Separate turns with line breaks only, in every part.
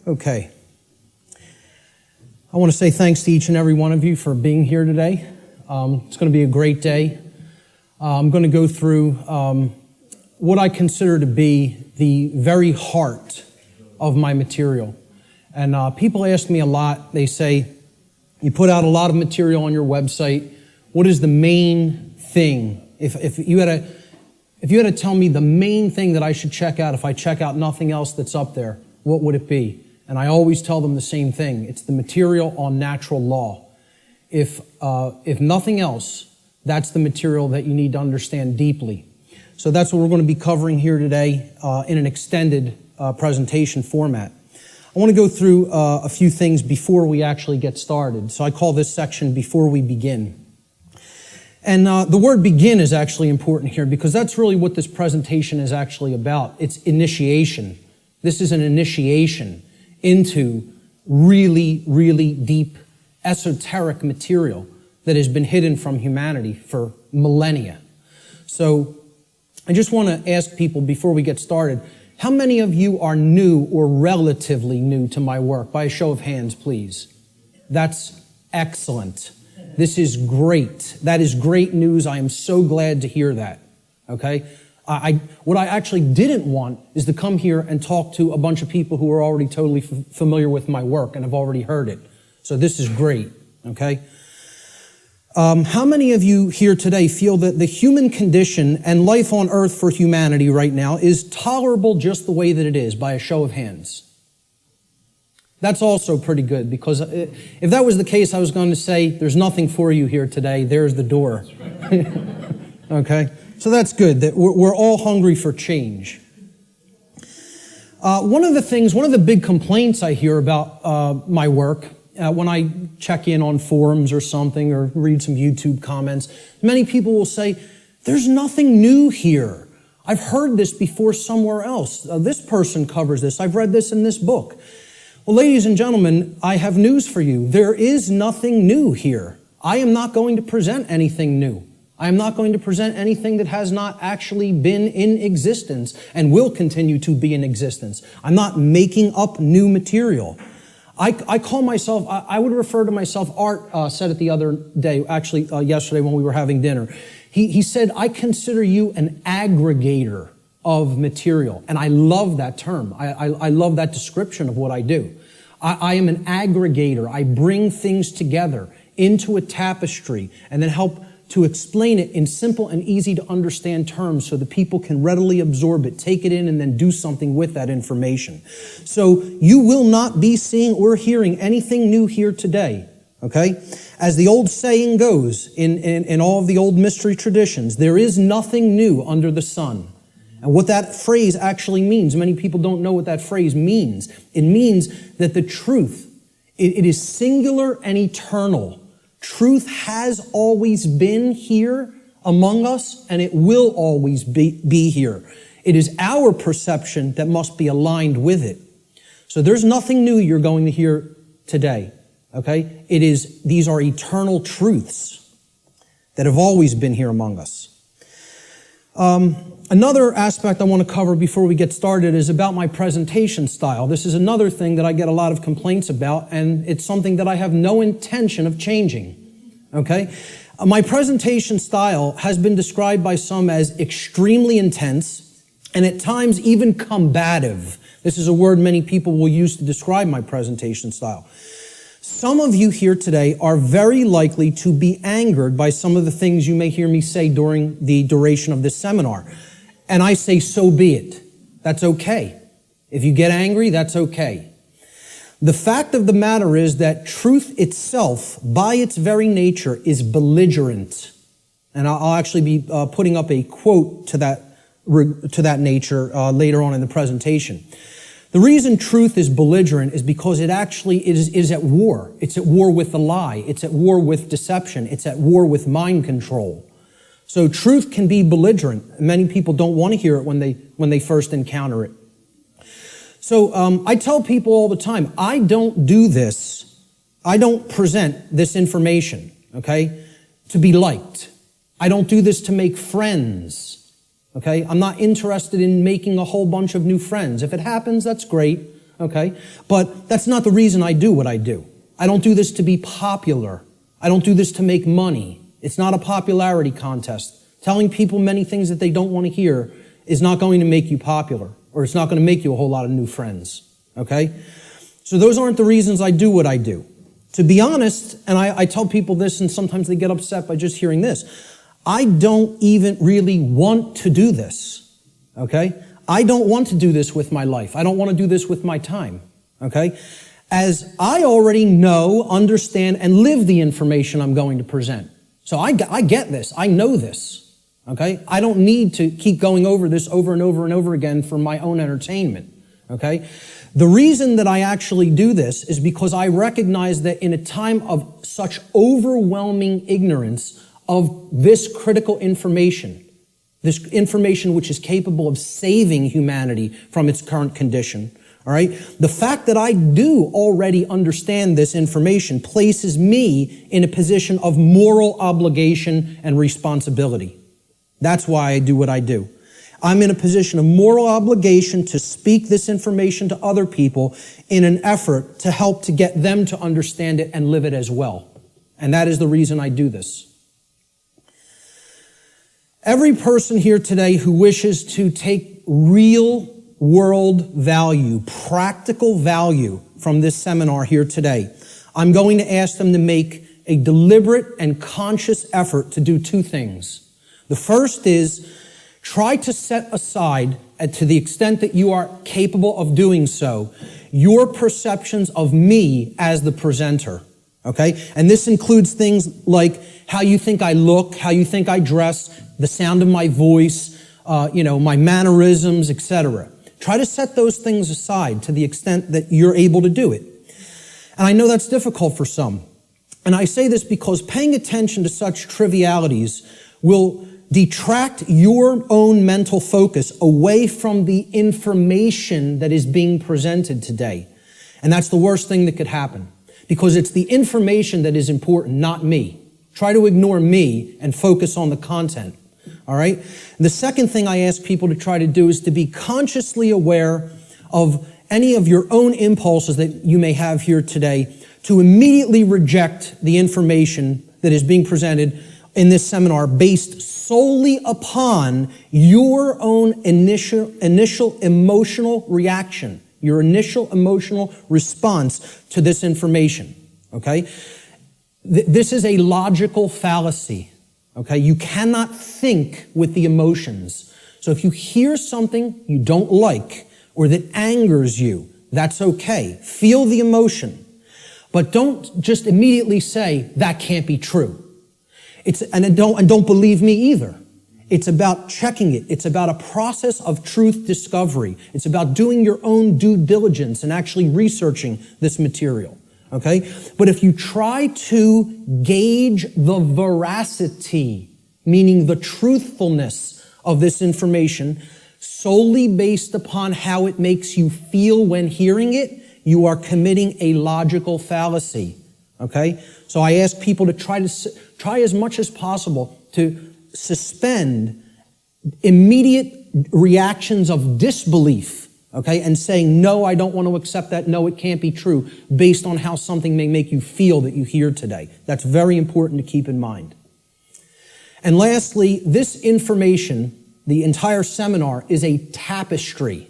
Okay. I want to say thanks to each and every one of you for being here today. It's going to be a great day. I'm going to go through what I consider to be the very heart of my material. And people ask me a lot. They say, you put out a lot of material on your website. What is the main thing? If you had to tell me the main thing that I should check out if I check out nothing else that's up there, what would it be? And I always tell them the same thing. It's the material on natural law. If nothing else, that's the material that you need to understand deeply. So that's what we're going to be covering here today in an extended presentation format. I want to go through a few things before we actually get started. So I call this section Before We Begin. And the word begin is actually important here because that's really what this presentation is actually about. It's initiation. This is an initiation into really, really deep, esoteric material that has been hidden from humanity for millennia. So I just want to ask people before we get started, how many of you are new or relatively new to my work? By a show of hands, please. That's excellent. This is great. That is great news. I am so glad to hear that. Okay? What I actually didn't want is to come here and talk to a bunch of people who are already totally familiar with my work and have already heard it. So this is great. Okay? How many of you here today feel that the human condition and life on earth for humanity right now is tolerable just the way that it is? By a show of hands. That's also pretty good because if that was the case, I was going to say, there's nothing for you here today. There's the door. Okay? So that's good, that we're all hungry for change. One of the big complaints I hear about my work, when I check in on forums or something or read some YouTube comments, many people will say, there's nothing new here. I've heard this before somewhere else. This person covers this. I've read this in this book. Well, ladies and gentlemen, I have news for you. There is nothing new here. I am not going to present anything new. I am not going to present anything that has not actually been in existence and will continue to be in existence. I'm not making up new material. I call myself, I would refer to myself, Art said it the other day, actually yesterday when we were having dinner. He said, I consider you an aggregator of material. And I love that term. I love that description of what I do. I am an aggregator. I bring things together into a tapestry and then help to explain it in simple and easy to understand terms so that people can readily absorb it, take it in, and then do something with that information. So you will not be seeing or hearing anything new here today, okay? As the old saying goes in all of the old mystery traditions, there is nothing new under the sun. And what that phrase actually means, many people don't know what that phrase means. It means that the truth, it is singular and eternal. Truth has always been here among us, and it will always be here. It is our perception that must be aligned with it. So there's nothing new you're going to hear today, okay? These are eternal truths that have always been here among us. Another aspect I want to cover before we get started is about my presentation style. This is another thing that I get a lot of complaints about, and it's something that I have no intention of changing. Okay? My presentation style has been described by some as extremely intense and at times even combative. This is a word many people will use to describe my presentation style. Some of you here today are very likely to be angered by some of the things you may hear me say during the duration of this seminar. And I say, so be it. That's okay. If you get angry, that's okay. The fact of the matter is that truth itself, by its very nature, is belligerent. And I'll actually be putting up a quote to that nature later on in the presentation. The reason truth is belligerent is because it actually is at war. It's at war with the lie. It's at war with deception. It's at war with mind control. So truth can be belligerent. Many people don't want to hear it when they first encounter it. So I tell people all the time, I don't do this. I don't present this information, okay, to be liked. I don't do this to make friends, okay? I'm not interested in making a whole bunch of new friends. If it happens, that's great, okay? But that's not the reason I do what I do. I don't do this to be popular. I don't do this to make money. It's not a popularity contest. Telling people many things that they don't want to hear is not going to make you popular, or it's not going to make you a whole lot of new friends, okay? So those aren't the reasons I do what I do. To be honest, and I tell people this, and sometimes they get upset by just hearing this, I don't even really want to do this, okay? I don't want to do this with my life. I don't want to do this with my time, okay? As I already know, understand, and live the information I'm going to present. So I get this. I know this, okay? I don't need to keep going over this over and over and over again for my own entertainment, okay? The reason that I actually do this is because I recognize that in a time of such overwhelming ignorance of this critical information, this information which is capable of saving humanity from its current condition, all right? The fact that I do already understand this information places me in a position of moral obligation and responsibility. That's why I do what I do. I'm in a position of moral obligation to speak this information to other people in an effort to help to get them to understand it and live it as well. And that is the reason I do this. Every person here today who wishes to take real world value, practical value from this seminar here today, I'm going to ask them to make a deliberate and conscious effort to do two things. The first is try to set aside, to the extent that you are capable of doing so, your perceptions of me as the presenter, okay? And this includes things like how you think I look, how you think I dress, the sound of my voice, my mannerisms, etc. Try to set those things aside to the extent that you're able to do it. And I know that's difficult for some. And I say this because paying attention to such trivialities will detract your own mental focus away from the information that is being presented today. And that's the worst thing that could happen, because it's the information that is important, not me. Try to ignore me and focus on the content. All right? The second thing I ask people to try to do is to be consciously aware of any of your own impulses that you may have here today, to immediately reject the information that is being presented in this seminar based solely upon your own initial emotional reaction, your initial emotional response to this information. Okay? This is a logical fallacy. Okay, you cannot think with the emotions. So if you hear something you don't like or that angers you, that's okay. Feel the emotion. But don't just immediately say, that can't be true. And don't believe me either. It's about checking it. It's about a process of truth discovery. It's about doing your own due diligence and actually researching this material. Okay? But if you try to gauge the veracity, meaning the truthfulness of this information, solely based upon how it makes you feel when hearing it, you are committing a logical fallacy. Okay? So I ask people to try as much as possible to suspend immediate reactions of disbelief. Okay, and saying, no, I don't want to accept that, no, it can't be true, based on how something may make you feel that you hear today. That's very important to keep in mind. And lastly, this information, the entire seminar, is a tapestry.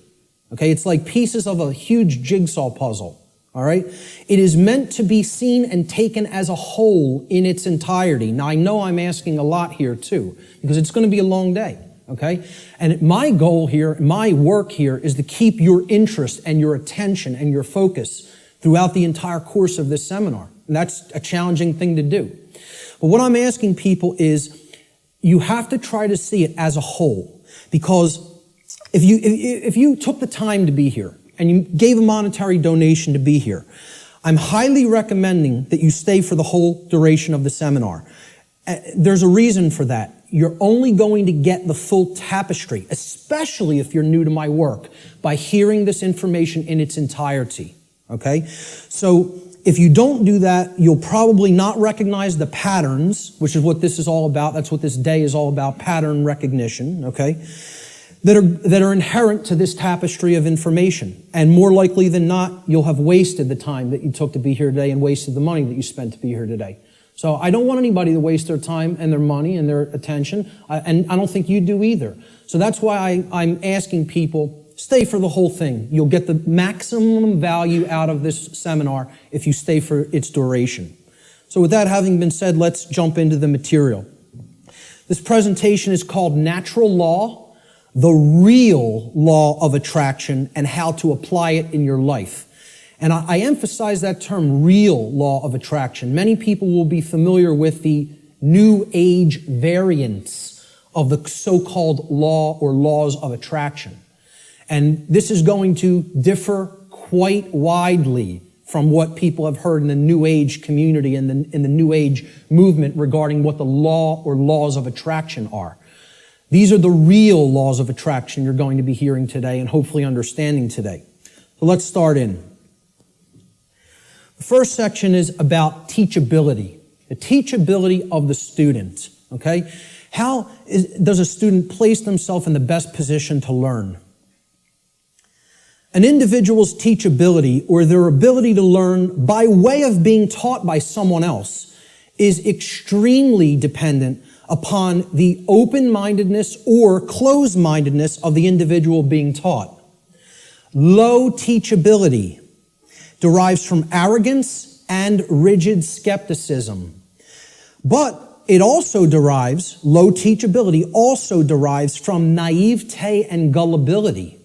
Okay, it's like pieces of a huge jigsaw puzzle. All right? It is meant to be seen and taken as a whole in its entirety. Now, I know I'm asking a lot here too, because it's going to be a long day. Okay? And my goal here, my work here, is to keep your interest and your attention and your focus throughout the entire course of this seminar. And that's a challenging thing to do. But what I'm asking people is, you have to try to see it as a whole. Because if you took the time to be here, and you gave a monetary donation to be here, I'm highly recommending that you stay for the whole duration of the seminar. There's a reason for that. You're only going to get the full tapestry, especially if you're new to my work, by hearing this information in its entirety. Okay? So if you don't do that, you'll probably not recognize the patterns, which is what this is all about. That's what this day is all about, pattern recognition. Okay? that are inherent to this tapestry of information. And more likely than not, you'll have wasted the time that you took to be here today and wasted the money that you spent to be here today. So I don't want anybody to waste their time and their money and their attention, and I don't think you do either. So that's why I'm asking people, stay for the whole thing. You'll get the maximum value out of this seminar if you stay for its duration. So with that having been said, let's jump into the material. This presentation is called Natural Law, the Real Law of Attraction, and How to Apply It in Your Life. And I emphasize that term, real law of attraction. Many people will be familiar with the New Age variants of the so-called law or laws of attraction. And this is going to differ quite widely from what people have heard in the New Age community and in the New Age movement regarding what the law or laws of attraction are. These are the real laws of attraction you're going to be hearing today and hopefully understanding today. So let's start in. The first section is about teachability, the teachability of the student, okay? How does a student place themselves in the best position to learn? An individual's teachability, or their ability to learn by way of being taught by someone else, is extremely dependent upon the open-mindedness or closed-mindedness of the individual being taught. Low teachability derives from arrogance and rigid skepticism. But it also derives, low teachability also derives from naivete and gullibility.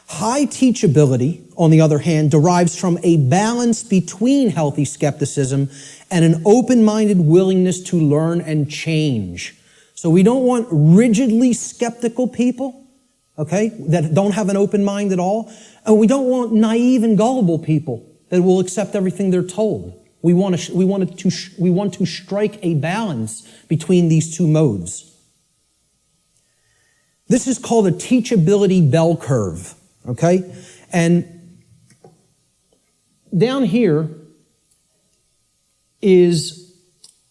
High teachability, on the other hand, derives from a balance between healthy skepticism and an open-minded willingness to learn and change. So we don't want rigidly skeptical people, okay, that don't have an open mind at all. And we don't want naive and gullible people that will accept everything they're told. We want to strike a balance between these two modes. This is called a teachability bell curve, okay? And down here is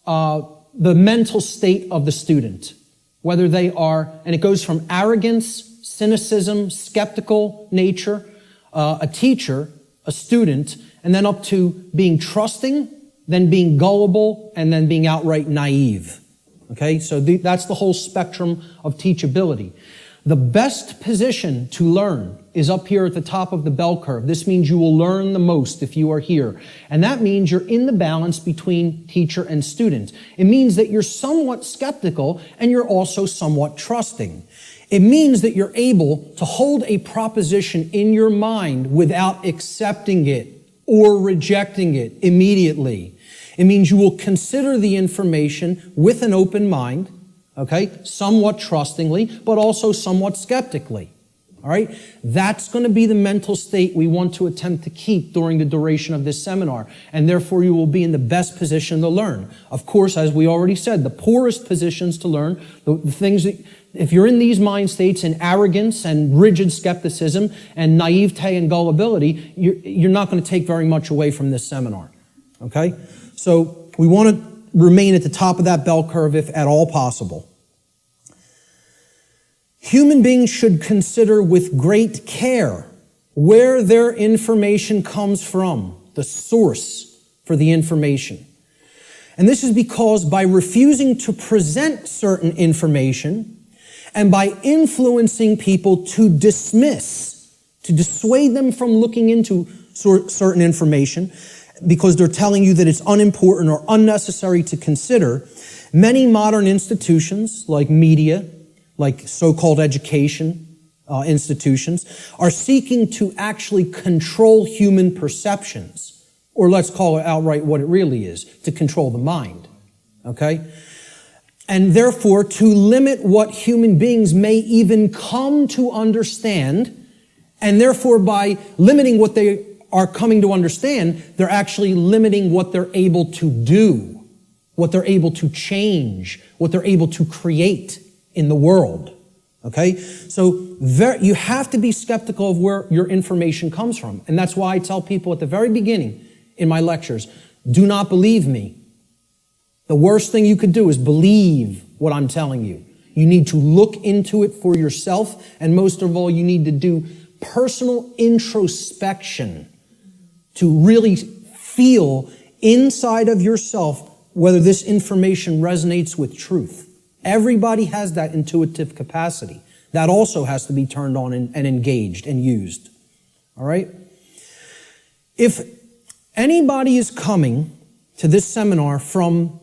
the mental state of the student, whether they are, and it goes from arrogance, cynicism, skeptical nature, a teacher, a student, and then up to being trusting, then being gullible, and then being outright naive. Okay, so that's the whole spectrum of teachability. The best position to learn is up here at the top of the bell curve. This means you will learn the most if you are here. And that means you're in the balance between teacher and student. It means that you're somewhat skeptical and you're also somewhat trusting. It means that you're able to hold a proposition in your mind without accepting it or rejecting it immediately. It means you will consider the information with an open mind, okay, somewhat trustingly, but also somewhat skeptically. All right? That's going to be the mental state we want to attempt to keep during the duration of this seminar, and therefore you will be in the best position to learn. Of course, as we already said, the poorest positions to learn, the things that, if you're in these mind states in arrogance and rigid skepticism and naivete and gullibility, you're not going to take very much away from this seminar. Okay? So we want to remain at the top of that bell curve if at all possible. Human beings should consider with great care where their information comes from, the source for the information. And this is because by refusing to present certain information and by influencing people to dismiss, to dissuade them from looking into certain information because they're telling you that it's unimportant or unnecessary to consider, many modern institutions like media, like so-called education institutions, are seeking to actually control human perceptions, or let's call it outright what it really is, to control the mind, okay? And therefore, to limit what human beings may even come to understand, and therefore by limiting what they are coming to understand, they're actually limiting what they're able to do, what they're able to change, what they're able to create in the world, okay? So you have to be skeptical of where your information comes from. And that's why I tell people at the very beginning in my lectures, do not believe me. The worst thing you could do is believe what I'm telling you. You need to look into it for yourself, and most of all, you need to do personal introspection to really feel inside of yourself whether this information resonates with truth. Everybody has that intuitive capacity. That also has to be turned on and engaged and used. All right? If anybody is coming to this seminar from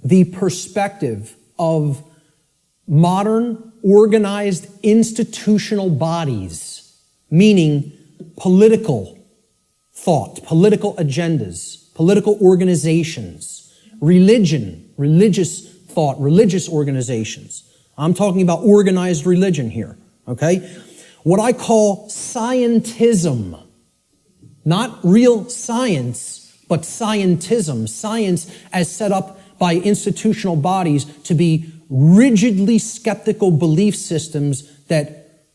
the perspective of modern, organized, institutional bodies, meaning political thought, political agendas, political organizations, religion, religious thought, religious organizations. I'm talking about organized religion here, okay? What I call scientism. Not real science, but scientism. Science as set up by institutional bodies to be rigidly skeptical belief systems that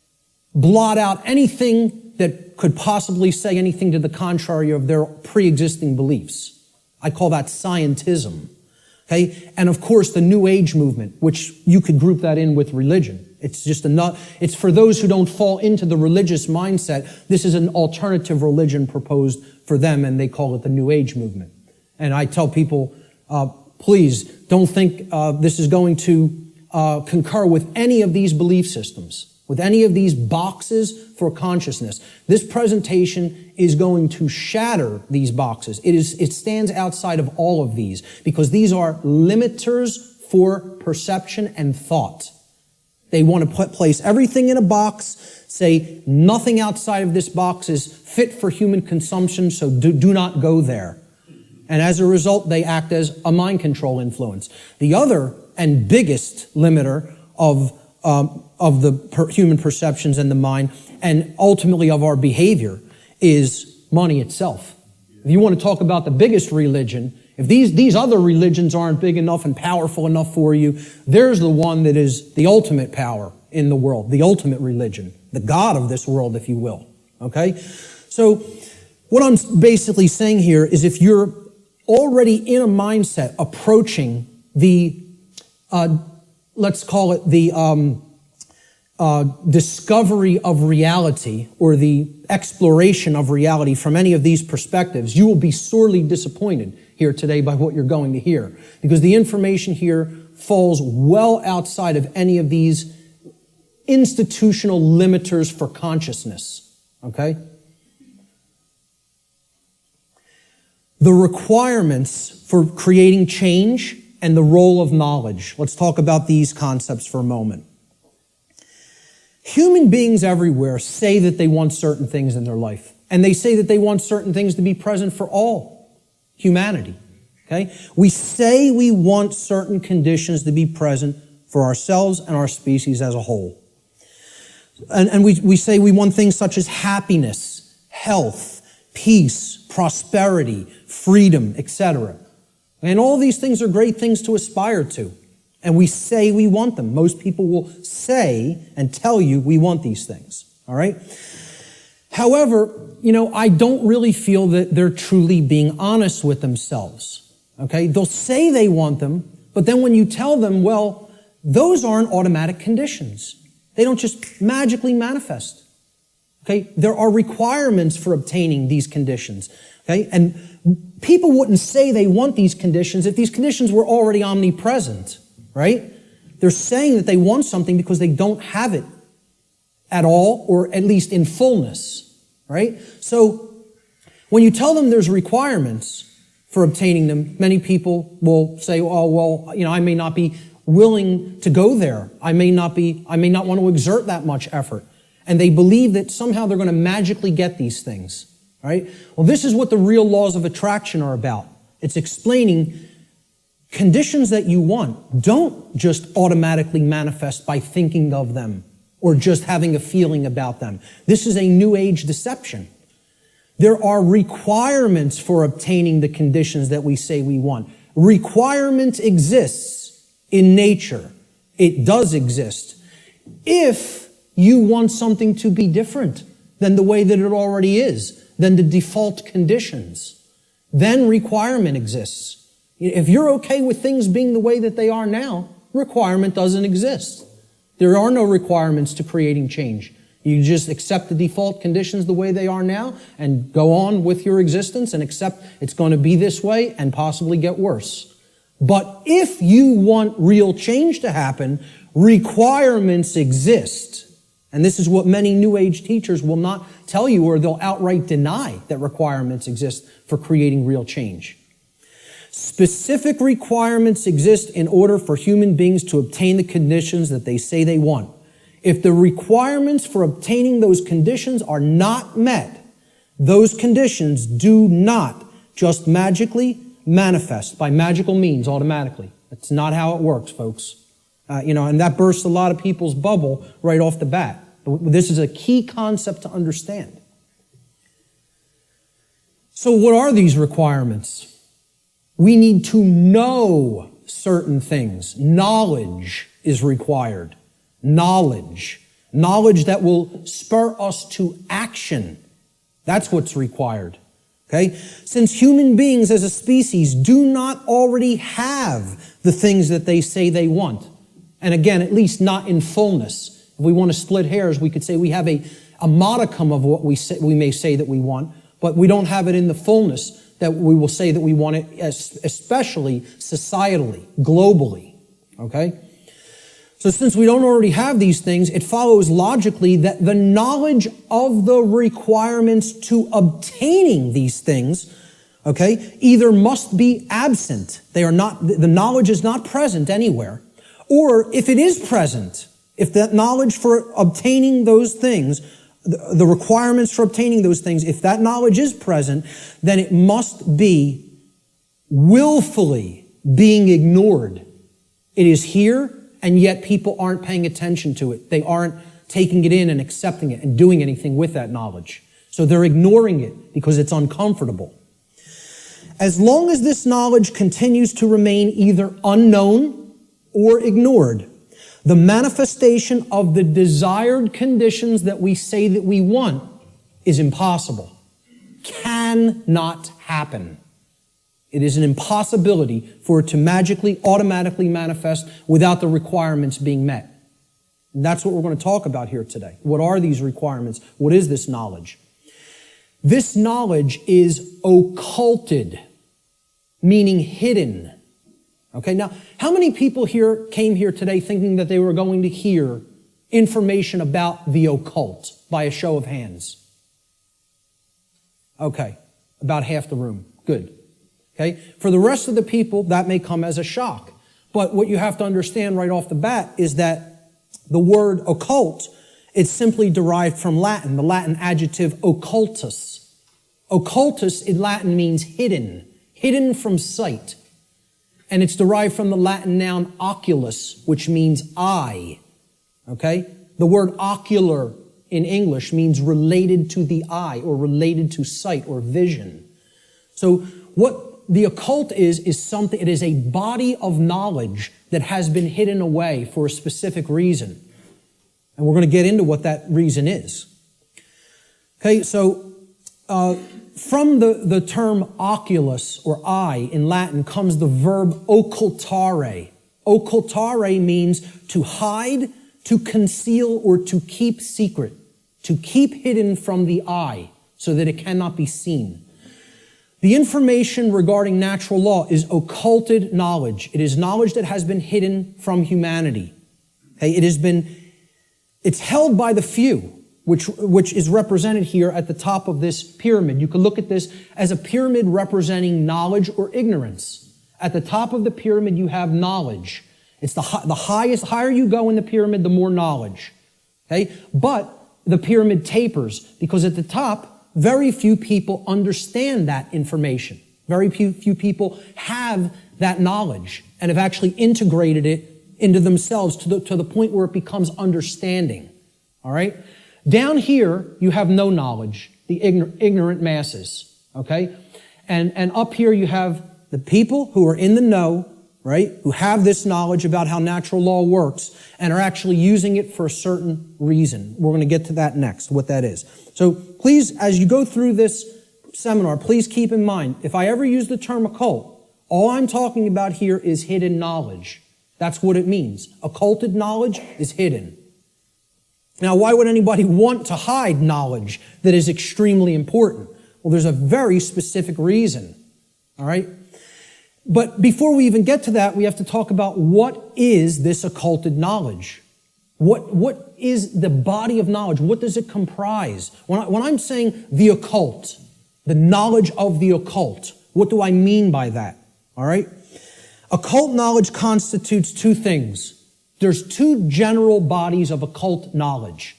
blot out anything that could possibly say anything to the contrary of their pre-existing beliefs. I call that scientism. Okay? And of course, the New Age movement, which you could group that in with religion. It's just it's for those who don't fall into the religious mindset. This is an alternative religion proposed for them, and they call it the New Age movement. And I tell people, please don't think this is going to concur with any of these belief systems, with any of these boxes for consciousness. This presentation is going to shatter these boxes. It stands outside of all of these because these are limiters for perception and thought. They want to place everything in a box, say nothing outside of this box is fit for human consumption, so do not go there. And as a result, they act as a mind control influence. The other and biggest limiter of the human perceptions and the mind, and ultimately of our behavior, is money itself. If you want to talk about the biggest religion, if these other religions aren't big enough and powerful enough for you, there's the one that is the ultimate power in the world, the ultimate religion, the God of this world, if you will. Okay? So what I'm basically saying here is if you're already in a mindset approaching the, let's call it the discovery of reality or the exploration of reality from any of these perspectives, you will be sorely disappointed here today by what you're going to hear. Because the information here falls well outside of any of these institutional limiters for consciousness. Okay? The requirements for creating change and the role of knowledge. Let's talk about these concepts for a moment. Human beings everywhere say that they want certain things in their life. And they say that they want certain things to be present for all humanity. Okay? We say we want certain conditions to be present for ourselves and our species as a whole. And we say we want things such as happiness, health, peace, prosperity, freedom, etc. And all these things are great things to aspire to. And we say we want them. Most people will say and tell you we want these things. All right? However, I don't really feel that they're truly being honest with themselves. Okay? They'll say they want them, but then when you tell them, well, those aren't automatic conditions. They don't just magically manifest. Okay? There are requirements for obtaining these conditions. Okay? And people wouldn't say they want these conditions if these conditions were already omnipresent. Right? They're saying that they want something because they don't have it at all, or at least in fullness. Right? So, when you tell them there's requirements for obtaining them, many people will say, oh, well, I may not be willing to go there. I may not want to exert that much effort. And they believe that somehow they're going to magically get these things. Right? Well, this is what the real laws of attraction are about. It's explaining conditions that you want don't just automatically manifest by thinking of them or just having a feeling about them. This is a New Age deception. There are requirements for obtaining the conditions that we say we want. Requirement exists in nature. It does exist. If you want something to be different than the way that it already is, than the default conditions, then requirement exists. If you're okay with things being the way that they are now, requirement doesn't exist. There are no requirements to creating change. You just accept the default conditions the way they are now and go on with your existence and accept it's going to be this way and possibly get worse. But if you want real change to happen, requirements exist. And this is what many New Age teachers will not tell you, or they'll outright deny that requirements exist for creating real change. Specific requirements exist in order for human beings to obtain the conditions that they say they want. If the requirements for obtaining those conditions are not met, those conditions do not just magically manifest by magical means automatically. That's not how it works, folks. And that bursts a lot of people's bubble right off the bat. This is a key concept to understand. So what are these requirements? We need to know certain things. Knowledge is required. Knowledge. Knowledge that will spur us to action. That's what's required. Okay? Since human beings as a species do not already have the things that they say they want, and again, at least not in fullness. If we want to split hairs, we could say we have a modicum of what we may say that we want, but we don't have it in the fullness that we will say that we want it, especially societally, globally. Okay? So since we don't already have these things, it follows logically that the knowledge of the requirements to obtaining these things, okay, either must be absent. The knowledge is not present anywhere. Or if it is present, if that knowledge for obtaining those things, the requirements for obtaining those things, if that knowledge is present, then it must be willfully being ignored. It is here, and yet people aren't paying attention to it. They aren't taking it in and accepting it and doing anything with that knowledge. So they're ignoring it because it's uncomfortable. As long as this knowledge continues to remain either unknown or ignored, the manifestation of the desired conditions that we say that we want is impossible. Cannot happen. It is an impossibility for it to magically, automatically manifest without the requirements being met. And that's what we're going to talk about here today. What are these requirements? What is this knowledge? This knowledge is occulted, meaning hidden. Okay, now, how many people here came here today thinking that they were going to hear information about the occult by a show of hands? Okay, about half the room. Good. Okay, for the rest of the people, that may come as a shock. But what you have to understand right off the bat is that the word occult, it's simply derived from Latin, the Latin adjective occultus. Occultus in Latin means hidden, hidden from sight. And it's derived from the Latin noun oculus, which means eye. Okay? The word ocular in English means related to the eye or related to sight or vision. So what the occult is something, it is a body of knowledge that has been hidden away for a specific reason. And we're going to get into what that reason is. Okay, so from the term oculus or eye in Latin comes the verb occultare. Occultare means to hide, to conceal, or to keep secret. To keep hidden from the eye so that it cannot be seen. The information regarding natural law is occulted knowledge. It is knowledge that has been hidden from humanity. Okay, it's held by the few. Which is represented here at the top of this pyramid. You can look at this as a pyramid representing knowledge or ignorance. At the top of the pyramid, you have knowledge. It's the higher you go in the pyramid, the more knowledge. Okay? But the pyramid tapers because at the top, very few people understand that information. Very few people have that knowledge and have actually integrated it into themselves to the point where it becomes understanding. All right? Down here, you have no knowledge, the ignorant masses, okay? And up here, you have the people who are in the know, right? Who have this knowledge about how natural law works and are actually using it for a certain reason. We're going to get to that next, what that is. So please, as you go through this seminar, please keep in mind, if I ever use the term occult, all I'm talking about here is hidden knowledge. That's what it means. Occulted knowledge is hidden. Now, why would anybody want to hide knowledge that is extremely important? Well, there's a very specific reason. All right? But before we even get to that, we have to talk about what is this occulted knowledge? What is the body of knowledge? What does it comprise? When I'm saying the occult, the knowledge of the occult, what do I mean by that? All right? Occult knowledge constitutes two things. There's two general bodies of occult knowledge.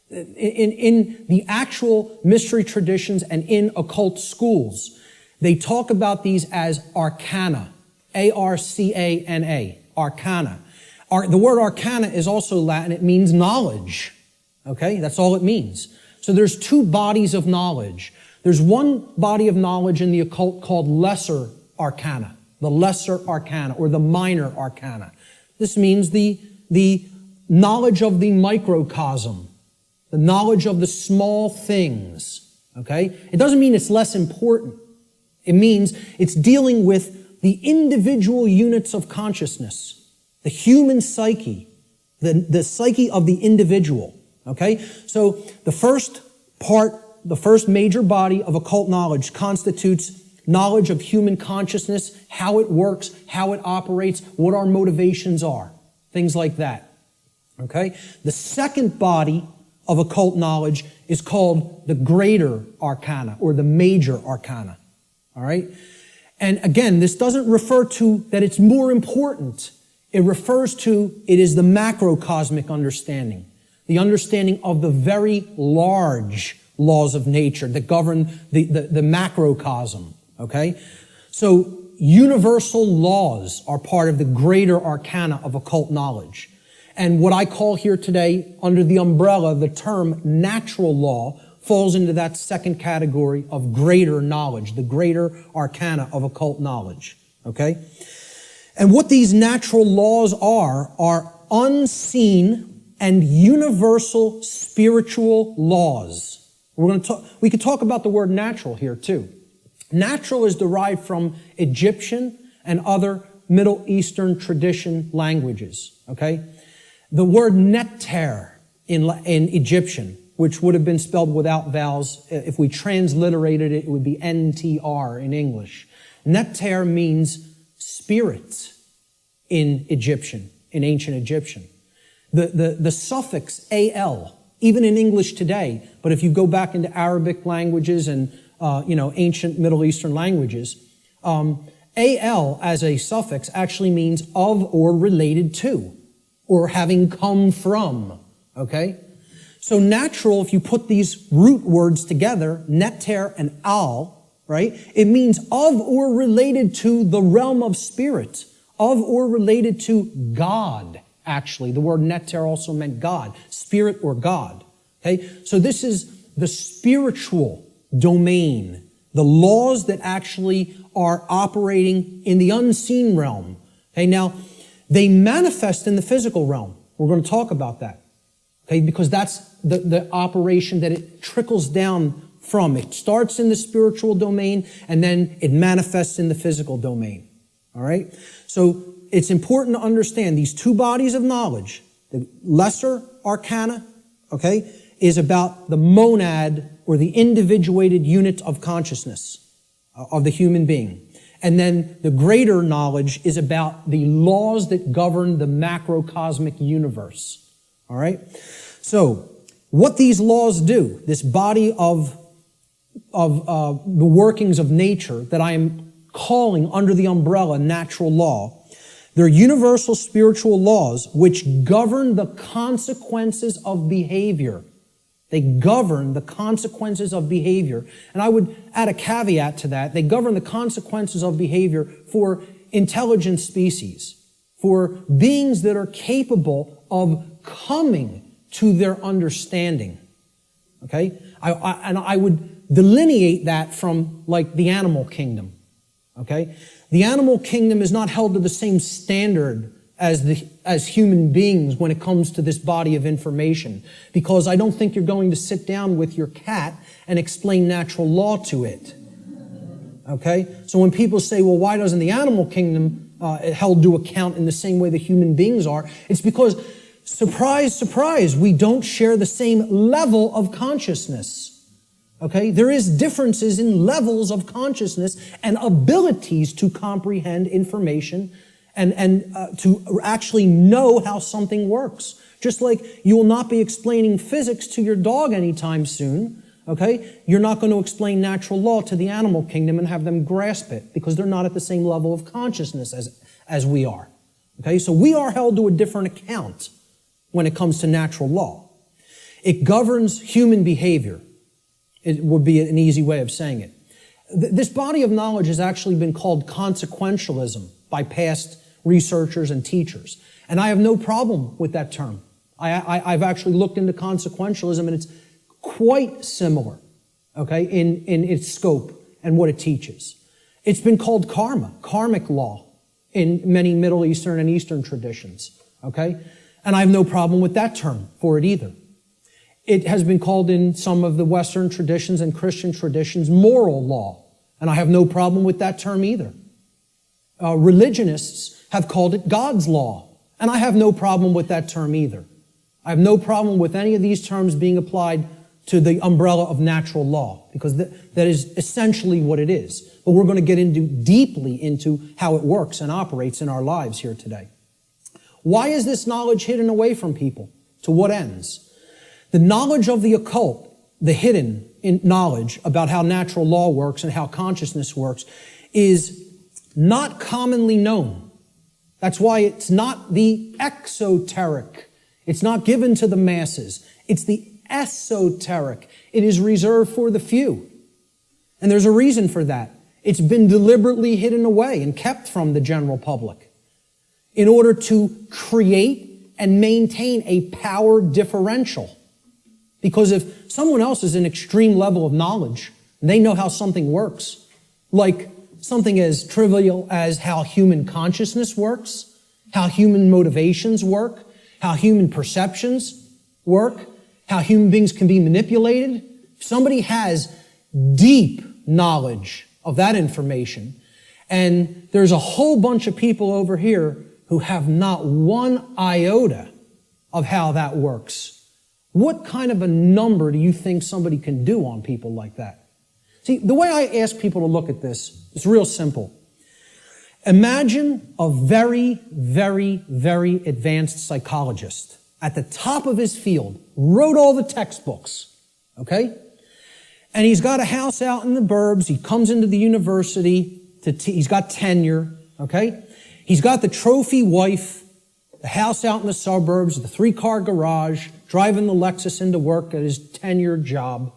In the actual mystery traditions and in occult schools, they talk about these as arcana. A-R-C-A-N-A. Arcana. The word arcana is also Latin. It means knowledge. Okay? That's all it means. So there's two bodies of knowledge. There's one body of knowledge in the occult called lesser arcana. The lesser arcana or the minor arcana. This means the knowledge of the microcosm. The knowledge of the small things. Okay? It doesn't mean it's less important. It means it's dealing with the individual units of consciousness. The human psyche, the psyche of the individual, okay? So the first major body of occult knowledge constitutes knowledge of human consciousness, how it works, how it operates, what our motivations are, things like that, okay? The second body of occult knowledge is called the greater arcana or the major arcana, all right? And again, this doesn't refer to that it's more important. It refers to, it is the macrocosmic understanding, the understanding of the very large laws of nature that govern the macrocosm, okay? So universal laws are part of the greater arcana of occult knowledge. And what I call here today, under the umbrella, the term natural law, falls into that second category of greater knowledge, the greater arcana of occult knowledge, okay? And what these natural laws are unseen and universal spiritual laws. We could talk about the word natural here too. Natural is derived from Egyptian and other Middle Eastern tradition languages, okay? The word neter in Egyptian, which would have been spelled without vowels, if we transliterated it, it would be N-T-R in English. Neter means spirit in Egyptian, in ancient Egyptian. The suffix al, even in English today, but if you go back into Arabic languages and ancient Middle Eastern languages, al as a suffix actually means of or related to, or having come from. Okay? So natural, if you put these root words together, neter and al, right? It means of or related to the realm of spirit, of or related to God, actually. The word neter also meant God, spirit or God. Okay? So this is the spiritual domain, the laws that actually are operating in the unseen realm. Okay? Now, they manifest in the physical realm. We're going to talk about that. Okay? Because that's the operation that it trickles down from. It starts in the spiritual domain and then it manifests in the physical domain. All right? So it's important to understand these two bodies of knowledge. The lesser arcana, okay, is about the monad or the individuated unit of consciousness of the human being. And then the greater knowledge is about the laws that govern the macrocosmic universe. All right? So, what these laws do, this body of the workings of nature that I am calling under the umbrella natural law, they're universal spiritual laws which govern the consequences of behavior. They govern the consequences of behavior. And I would add a caveat to that. They govern the consequences of behavior for intelligent species, for beings that are capable of coming to their understanding. Okay? I would delineate that from like the animal kingdom. Okay? The animal kingdom is not held to the same standard as human beings when it comes to this body of information, because I don't think you're going to sit down with your cat and explain natural law to it. Okay? So when people say, well, why doesn't the animal kingdom held to account in the same way that human beings are. It's because, surprise, surprise, we don't share the same level of consciousness. Okay? There is differences in levels of consciousness and abilities to comprehend information and to actually know how something works. Just like you will not be explaining physics to your dog anytime soon, okay? You're not going to explain natural law to the animal kingdom and have them grasp it because they're not at the same level of consciousness as we are. Okay? So we are held to a different account when it comes to natural law. It governs human behavior. It would be an easy way of saying it. This body of knowledge has actually been called consequentialism by past researchers and teachers. And I have no problem with that term. I've actually looked into consequentialism, and it's quite similar, okay, in its scope and what it teaches. It's been called karma, karmic law, in many Middle Eastern and Eastern traditions, okay? And I have no problem with that term for it either. It has been called in some of the Western traditions and Christian traditions moral law, and I have no problem with that term either. Religionists have called it God's law, and I have no problem with that term either. I have no problem with any of these terms being applied to the umbrella of natural law, because that is essentially what it is. But we're going to get deeply into how it works and operates in our lives here today. Why is this knowledge hidden away from people? To what ends? The knowledge of the occult, the hidden knowledge about how natural law works and how consciousness works, is not commonly known. That's why it's not the exoteric. It's not given to the masses. It's the esoteric. It is reserved for the few. And there's a reason for that. It's been deliberately hidden away and kept from the general public in order to create and maintain a power differential. Because if someone else is an extreme level of knowledge, and they know how something works, like something as trivial as how human consciousness works, how human motivations work, how human perceptions work, how human beings can be manipulated. If somebody has deep knowledge of that information, and there's a whole bunch of people over here who have not one iota of how that works, what kind of a number do you think somebody can do on people like that? See, the way I ask people to look at this is real simple. Imagine a very, very, very advanced psychologist at the top of his field, wrote all the textbooks, okay? And he's got a house out in the burbs. He comes into the university. He's got tenure, okay? He's got the trophy wife, the house out in the suburbs, the 3-car garage, driving the Lexus into work at his tenured job.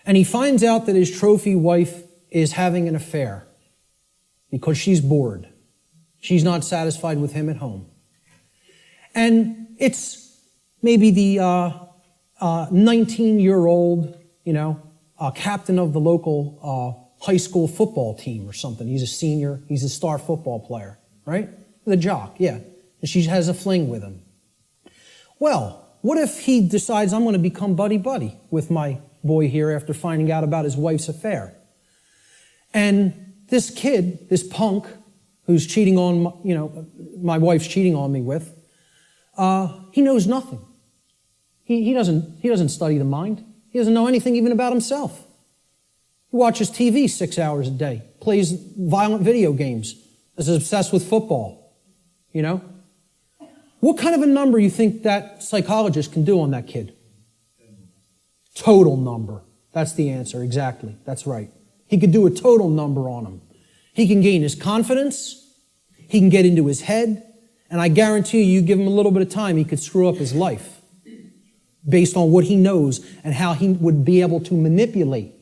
And he finds out that his trophy wife is having an affair because she's bored. She's not satisfied with him at home. And it's maybe the 19-year-old, captain of the local high school football team or something. He's a senior. He's a star football player, right? The jock, yeah. And she has a fling with him. Well, what if he decides, I'm going to become buddy-buddy with my boy here after finding out about his wife's affair? And this kid, this punk, who's cheating on, my wife's cheating on me with, he knows nothing. He doesn't study the mind. He doesn't know anything even about himself. He watches TV 6 hours a day, plays violent video games, is obsessed with football, What kind of a number you think that psychologist can do on that kid? Total number. That's the answer, exactly. That's right. He could do a total number on him. He can gain his confidence, he can get into his head, and I guarantee you give him a little bit of time, he could screw up his life based on what he knows and how he would be able to manipulate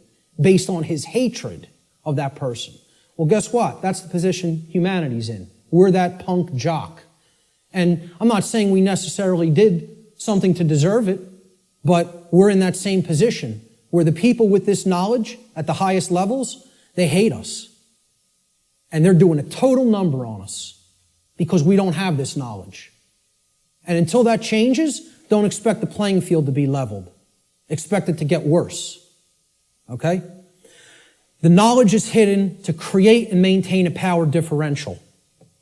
based on his hatred of that person. Well, guess what? That's the position humanity's in. We're that punk jock. And I'm not saying we necessarily did something to deserve it, but we're in that same position where the people with this knowledge at the highest levels, they hate us. And they're doing a total number on us because we don't have this knowledge. And until that changes, don't expect the playing field to be leveled. Expect it to get worse. Okay? The knowledge is hidden to create and maintain a power differential.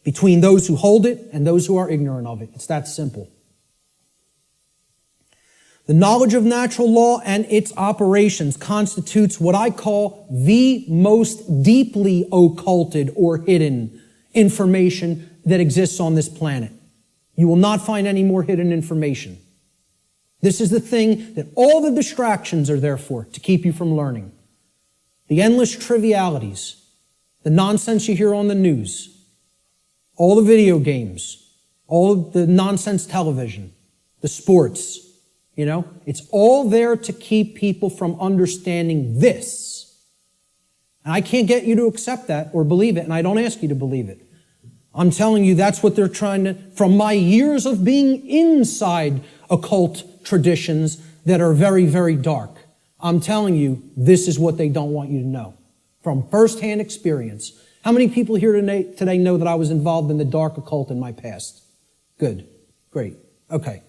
between those who hold it and those who are ignorant of it. It's that simple. The knowledge of natural law and its operations constitutes what I call the most deeply occulted or hidden information that exists on this planet. You will not find any more hidden information. This is the thing that all the distractions are there for, to keep you from learning. The endless trivialities, the nonsense you hear on the news, all the video games, all of the nonsense television, the sports, it's all there to keep people from understanding this. And I can't get you to accept that or believe it, and I don't ask you to believe it. I'm telling you that's what they're trying to, from my years of being inside occult traditions that are very, very dark. I'm telling you, this is what they don't want you to know. From firsthand experience. How many people here today know that I was involved in the dark occult in my past? Good. Great. Okay.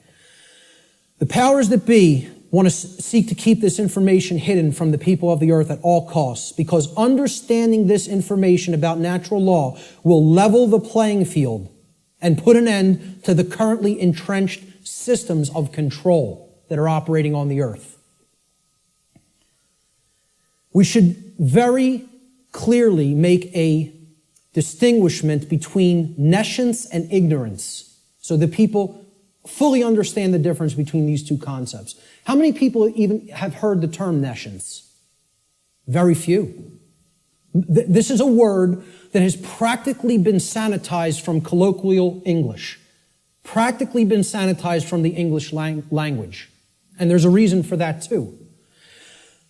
The powers that be want to seek to keep this information hidden from the people of the earth at all costs, because understanding this information about natural law will level the playing field and put an end to the currently entrenched systems of control that are operating on the earth. We should very clearly make a distinguishment between nescience and ignorance so that people fully understand the difference between these two concepts. How many people even have heard the term nescience? Very few. This is a word that has practically been sanitized from colloquial English, practically been sanitized from the English language. And there's a reason for that too.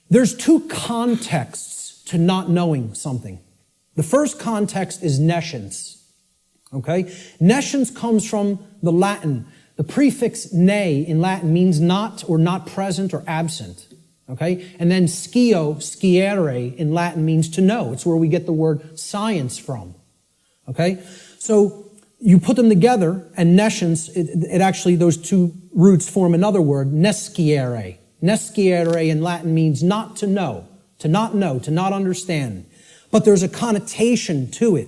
There's two contexts to not knowing something. The first context is nescience. Okay? Nescience comes from the Latin. The prefix ne in Latin means not or not present or absent. Okay? And then scio, sciere in Latin means to know. It's where we get the word science from. Okay? So you put them together, and nescience, it actually, those two roots form another word, nesciere. Nesciere in Latin means not to know, to not understand. But there's a connotation to it.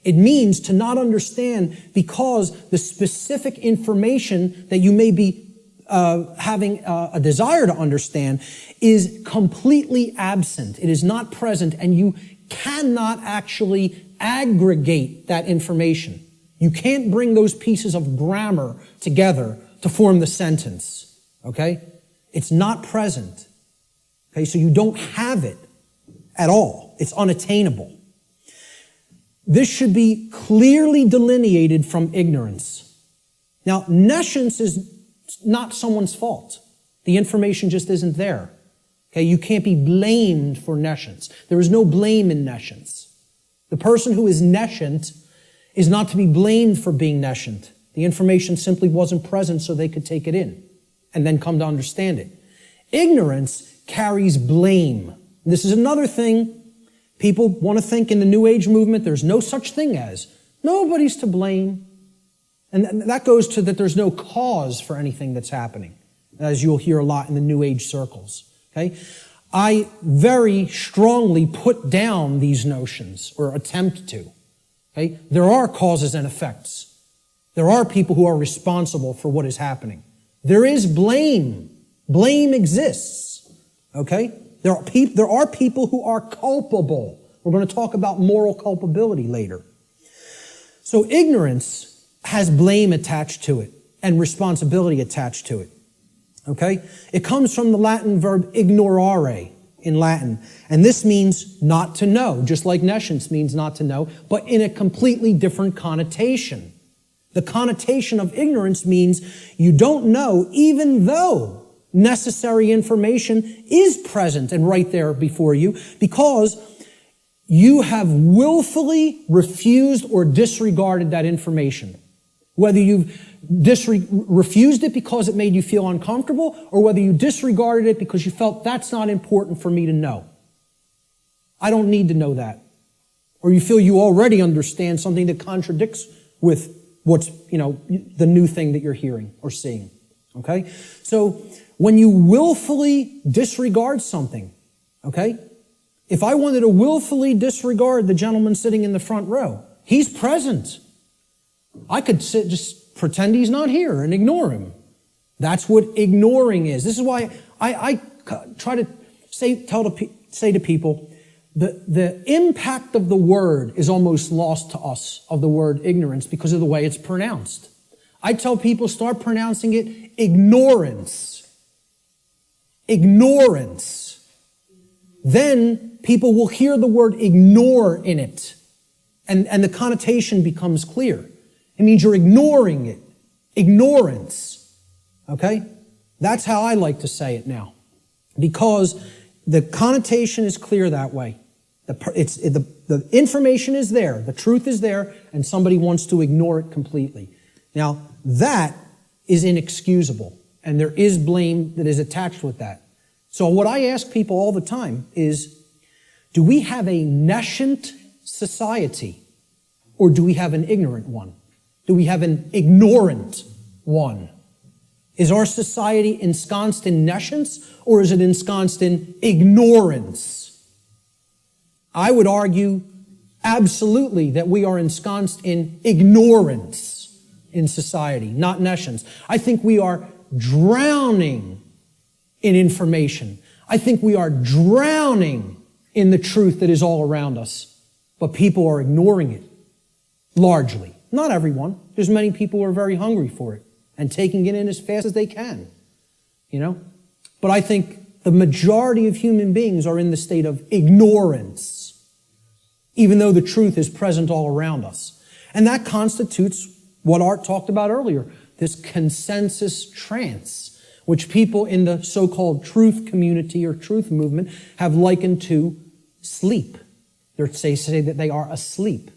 It means to not understand because the specific information that you may be having a desire to understand is completely absent. It is not present, and you cannot actually aggregate that information. You can't bring those pieces of grammar together to form the sentence. Okay? It's not present. Okay? So you don't have it at all. It's unattainable. This should be clearly delineated from ignorance. Now, nescience is not someone's fault. The information just isn't there. Okay, you can't be blamed for nescience. There is no blame in nescience. The person who is nescient is not to be blamed for being nescient. The information simply wasn't present so they could take it in and then come to understand it. Ignorance carries blame. This is another thing. People want to think in the New Age movement there's no such thing as. Nobody's to blame. And that goes to that there's no cause for anything that's happening, as you'll hear a lot in the New Age circles. Okay? I very strongly put down these notions, or attempt to. Okay? There are causes and effects. There are people who are responsible for what is happening. There is blame. Blame exists. Okay? There are people who are culpable. We're going to talk about moral culpability later. So ignorance has blame attached to it and responsibility attached to it. Okay? It comes from the Latin verb ignorare in Latin. And this means not to know, just like nescience means not to know, but in a completely different connotation. The connotation of ignorance means you don't know even though necessary information is present and right there before you, because you have willfully refused or disregarded that information. Whether you've refused it because it made you feel uncomfortable, or whether you disregarded it because you felt that's not important for me to know. I don't need to know that. Or you feel you already understand something that contradicts with what's, the new thing that you're hearing or seeing. Okay? So, when you willfully disregard something, okay? If I wanted to willfully disregard the gentleman sitting in the front row, he's present. I could just pretend he's not here and ignore him. That's what ignoring is. This is why I try to say to people, the impact of the word is almost lost to us, of the word ignorance, because of the way it's pronounced. I tell people, start pronouncing it ignorance. Ignorance. Then people will hear the word ignore in it, and the connotation becomes clear. It means you're ignoring it. Ignorance. Okay? That's how I like to say it now. Because the connotation is clear that way. The information is there, the truth is there, and somebody wants to ignore it completely. Now, that is inexcusable, and there is blame that is attached with that. So what I ask people all the time is, do we have a nescient society, or do we have an ignorant one? Do we have an ignorant one? Is our society ensconced in nescience, or is it ensconced in ignorance? I would argue absolutely that we are ensconced in ignorance in society, not nescience. I think we are drowning in information. I think we are drowning in the truth that is all around us. But people are ignoring it, largely. Not everyone. There's many people who are very hungry for it and taking it in as fast as they can, you know? But I think the majority of human beings are in the state of ignorance, even though the truth is present all around us. And that constitutes what Art talked about earlier, this consensus trance, which people in the so-called truth community or truth movement have likened to sleep. They say that they are asleep.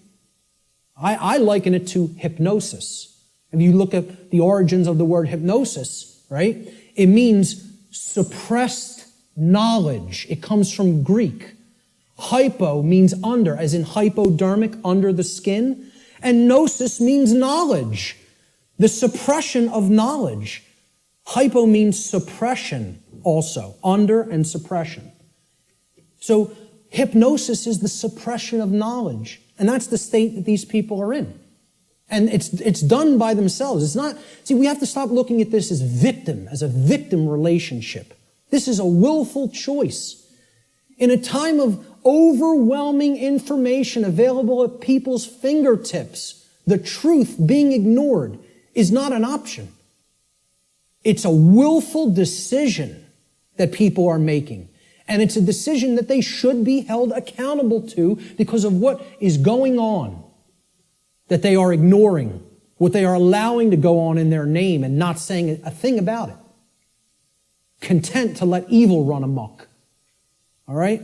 I liken it to hypnosis. If you look at the origins of the word hypnosis, right? It means suppressed knowledge. It comes from Greek. Hypo means under, as in hypodermic, under the skin. And gnosis means knowledge. The suppression of knowledge. Hypo means suppression also, under and suppression. So hypnosis is the suppression of knowledge. And that's the state that these people are in. And it's done by themselves. It's not, see, we have to stop looking at this as a victim relationship. This is a willful choice. In a time of overwhelming information available at people's fingertips, the truth being ignored is not an option. It's a willful decision that people are making. And it's a decision that they should be held accountable to because of what is going on, that they are ignoring, what they are allowing to go on in their name and not saying a thing about it. Content to let evil run amok. All right?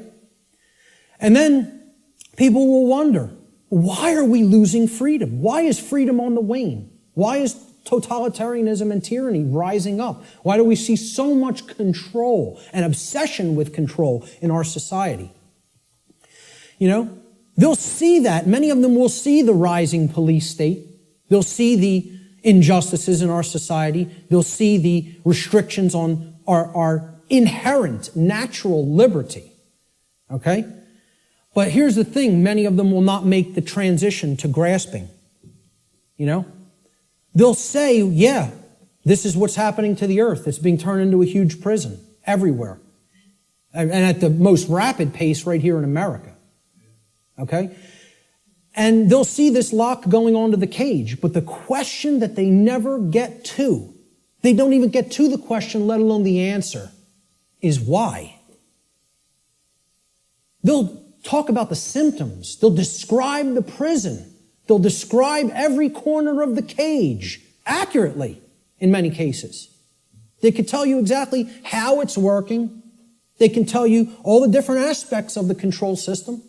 And then people will wonder, why are we losing freedom? Why is freedom on the wane? Why is totalitarianism and tyranny rising up? Why do we see so much control and obsession with control in our society? You know, they'll see that. Many of them will see the rising police state. They'll see the injustices in our society. They'll see the restrictions on our inherent natural liberty. Okay? But here's the thing. Many of them will not make the transition to grasping. You know? They'll say, yeah, this is what's happening to the earth. It's being turned into a huge prison everywhere. And at the most rapid pace right here in America. Okay? And they'll see this lock going onto the cage. But the question that they never get to, they don't even get to the question, let alone the answer, is why? They'll talk about the symptoms. They'll describe the prison. They'll describe every corner of the cage accurately in many cases. They can tell you exactly how it's working. They can tell you all the different aspects of the control system.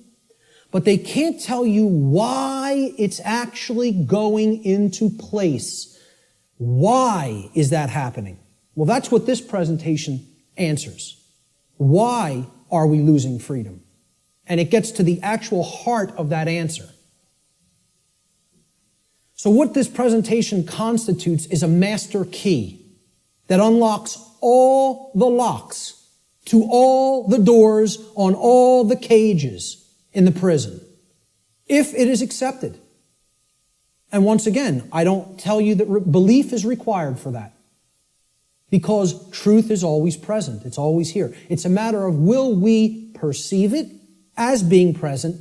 But they can't tell you why it's actually going into place. Why is that happening? Well, that's what this presentation answers. Why are we losing freedom? And it gets to the actual heart of that answer. So what this presentation constitutes is a master key that unlocks all the locks to all the doors on all the cages in the prison, if it is accepted. And once again, I don't tell you that belief is required for that. Because truth is always present. It's always here. It's a matter of will we perceive it as being present,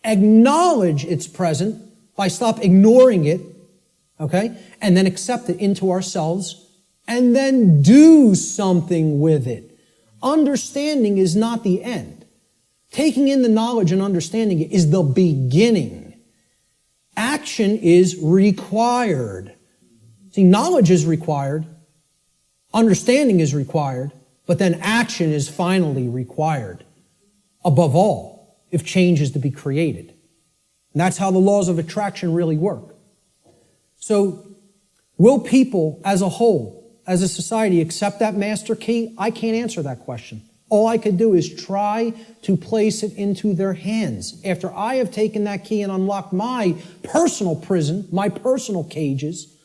acknowledge it's present by stop ignoring it, okay, and then accept it into ourselves, and then do something with it. Understanding is not the end. Taking in the knowledge and understanding it is the beginning. Action is required. See, knowledge is required, understanding is required, but then action is finally required. Above all, if change is to be created. And that's how the laws of attraction really work. So, will people as a whole, as a society, accept that master key? I can't answer that question. All I could do is try to place it into their hands. After I have taken that key and unlocked my personal prison, my personal cages,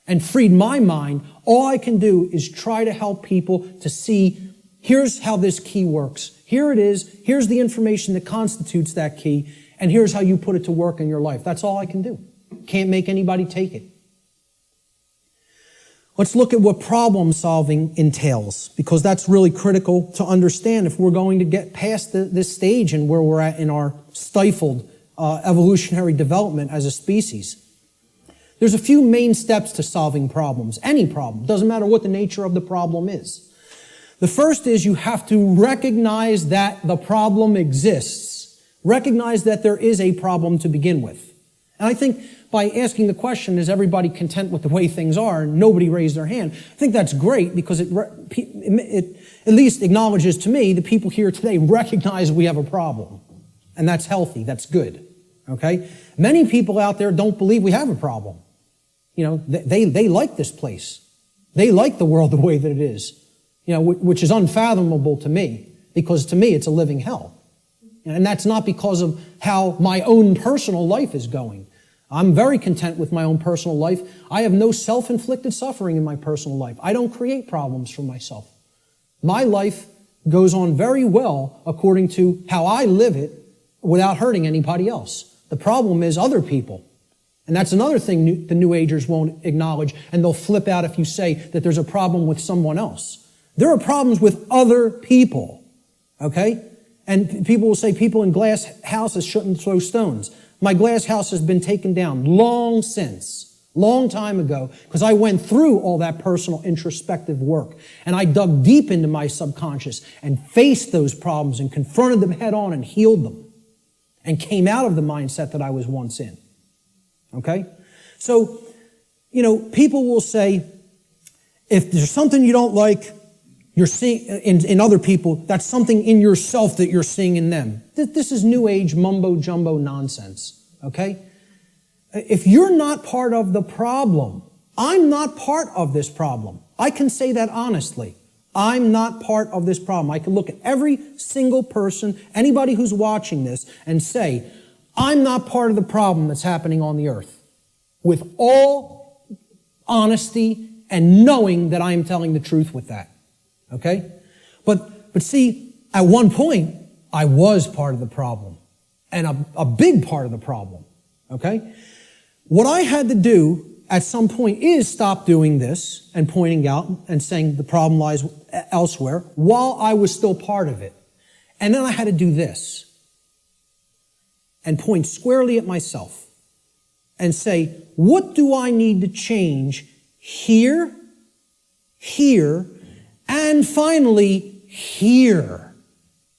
and freed my mind, all I can do is try to help people to see, here's how this key works. Here it is. Here's the information that constitutes that key. And here's how you put it to work in your life. That's all I can do. Can't make anybody take it. Let's look at what problem solving entails, because that's really critical to understand if we're going to get past this stage and where we're at in our stifled evolutionary development as a species. There's a few main steps to solving problems. Any problem. Doesn't matter what the nature of the problem is. The first is you have to recognize that the problem exists. Recognize that there is a problem to begin with. And I think by asking the question, is everybody content with the way things are? And nobody raised their hand. I think that's great because it at least acknowledges to me the people here today recognize we have a problem. And that's healthy. That's good. Okay? Many people out there don't believe we have a problem. You know, they like this place. They like the world the way that it is. You know, which is unfathomable to me, because to me it's a living hell. And that's not because of how my own personal life is going. I'm very content with my own personal life. I have no self-inflicted suffering in my personal life. I don't create problems for myself. My life goes on very well according to how I live it without hurting anybody else. The problem is other people. And that's another thing the New Agers won't acknowledge, and they'll flip out if you say that there's a problem with someone else. There are problems with other people, okay? And people will say people in glass houses shouldn't throw stones. My glass house has been taken down long time ago, because I went through all that personal introspective work. And I dug deep into my subconscious and faced those problems and confronted them head on and healed them. And came out of the mindset that I was once in. Okay? So, you know, people will say, if there's something you don't like, you're seeing in other people, that's something in yourself that you're seeing in them. This is New Age mumbo-jumbo nonsense, okay? If you're not part of the problem, I'm not part of this problem. I can say that honestly. I'm not part of this problem. I can look at every single person, anybody who's watching this, and say, I'm not part of the problem that's happening on the earth. With all honesty and knowing that I am telling the truth with that. Okay? But see, at one point, I was part of the problem. And a big part of the problem. Okay? What I had to do at some point is stop doing this and pointing out and saying the problem lies elsewhere while I was still part of it. And then I had to do this. And point squarely at myself. And say, what do I need to change here, and finally here,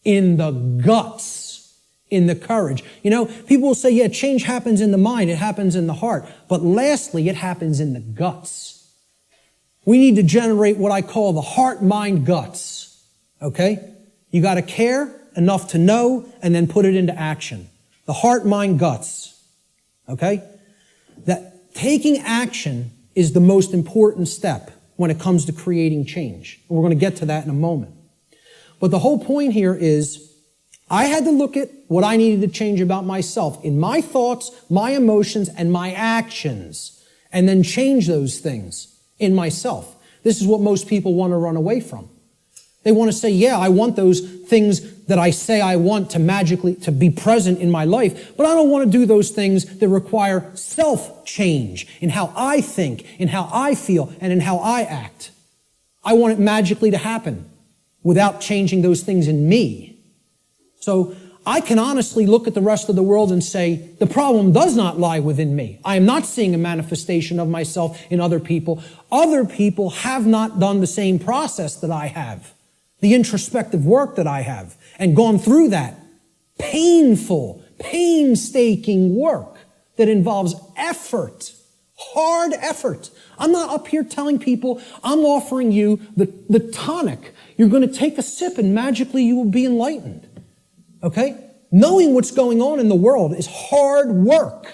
in the guts, in the courage. You know, people will say, yeah, change happens in the mind, it happens in the heart. But lastly, it happens in the guts. We need to generate what I call the heart, mind, guts. Okay? You got to care enough to know and then put it into action. The heart, mind, guts. Okay? That taking action is the most important step when it comes to creating change. And we're going to get to that in a moment. But the whole point here is I had to look at what I needed to change about myself in my thoughts, my emotions, and my actions, and then change those things in myself. This is what most people want to run away from. They want to say, yeah, I want those things that I say I want to magically to be present in my life, but I don't want to do those things that require self-change in how I think, in how I feel, and in how I act. I want it magically to happen without changing those things in me. So I can honestly look at the rest of the world and say, the problem does not lie within me. I am not seeing a manifestation of myself in other people. Other people have not done the same process that I have, the introspective work that I have, and gone through that painful, painstaking work that involves effort, hard effort. I'm not up here telling people, I'm offering you the tonic. You're going to take a sip and magically you will be enlightened. Okay? Knowing what's going on in the world is hard work.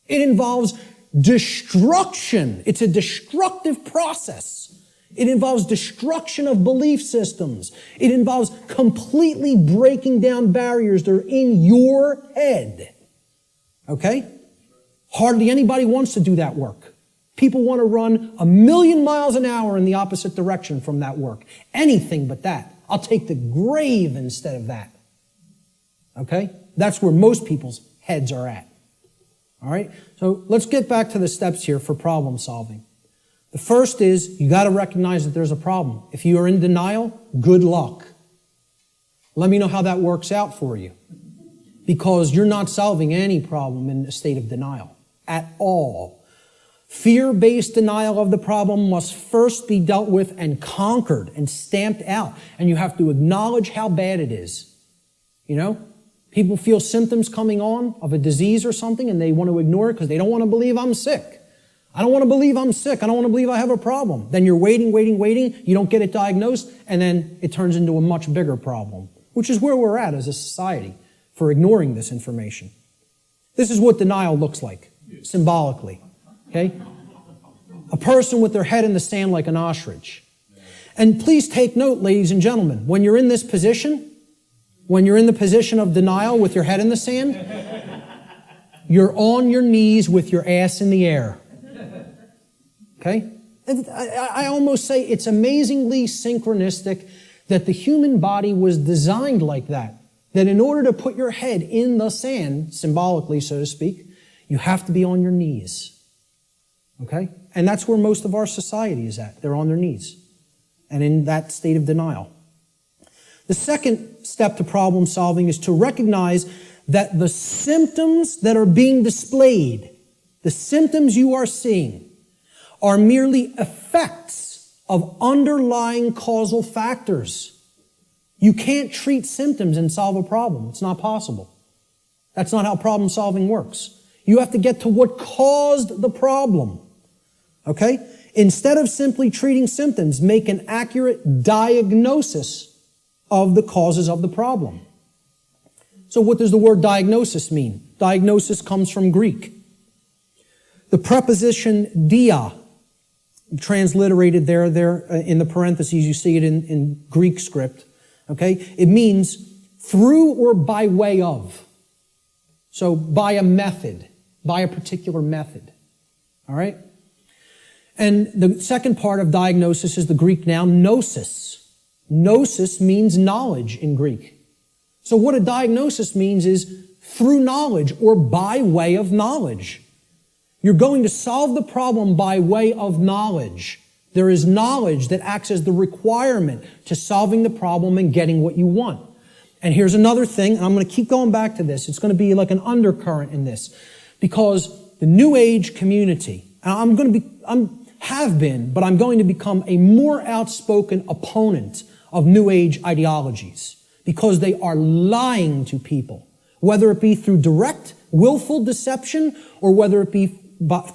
It involves destruction. It's a destructive process. It involves destruction of belief systems. It involves completely breaking down barriers that are in your head. Okay? Hardly anybody wants to do that work. People want to run 1,000,000 miles an hour in the opposite direction from that work. Anything but that. I'll take the grave instead of that. Okay? That's where most people's heads are at. All right? So let's get back to the steps here for problem solving. The first is you got to recognize that there's a problem. If you are in denial, good luck. Let me know how that works out for you. Because you're not solving any problem in a state of denial at all. Fear-based denial of the problem must first be dealt with and conquered and stamped out. And you have to acknowledge how bad it is. You know? People feel symptoms coming on of a disease or something and they want to ignore it because they don't want to believe I'm sick. I don't want to believe I'm sick. I don't want to believe I have a problem. Then you're waiting. You don't get it diagnosed and then it turns into a much bigger problem, which is where we're at as a society for ignoring this information. This is what denial looks like, symbolically. Okay? A person with their head in the sand like an ostrich. And please take note, ladies and gentlemen, when you're in this position, when you're in the position of denial with your head in the sand, you're on your knees with your ass in the air. Okay? And I almost say it's amazingly synchronistic that the human body was designed like that. That in order to put your head in the sand, symbolically, so to speak, you have to be on your knees. Okay? And that's where most of our society is at. They're on their knees. And in that state of denial. The second step to problem solving is to recognize that the symptoms that are being displayed, the symptoms you are seeing, are merely effects of underlying causal factors. You can't treat symptoms and solve a problem. It's not possible. That's not how problem solving works. You have to get to what caused the problem. Okay? Instead of simply treating symptoms, make an accurate diagnosis of the causes of the problem. So what does the word diagnosis mean? Diagnosis comes from Greek. The preposition dia, transliterated there in the parentheses, you see it in Greek script. Okay? It means through or by way of. So by a method, by a particular method. All right? And the second part of diagnosis is the Greek noun gnosis. Gnosis means knowledge in Greek. So what a diagnosis means is through knowledge or by way of knowledge. You're going to solve the problem by way of knowledge. There is knowledge that acts as the requirement to solving the problem and getting what you want. And here's another thing, and I'm going to keep going back to this. It's going to be like an undercurrent in this. Because the New Age community, and I'm going to become a more outspoken opponent of New Age ideologies because they are lying to people, whether it be through direct, willful deception or whether it be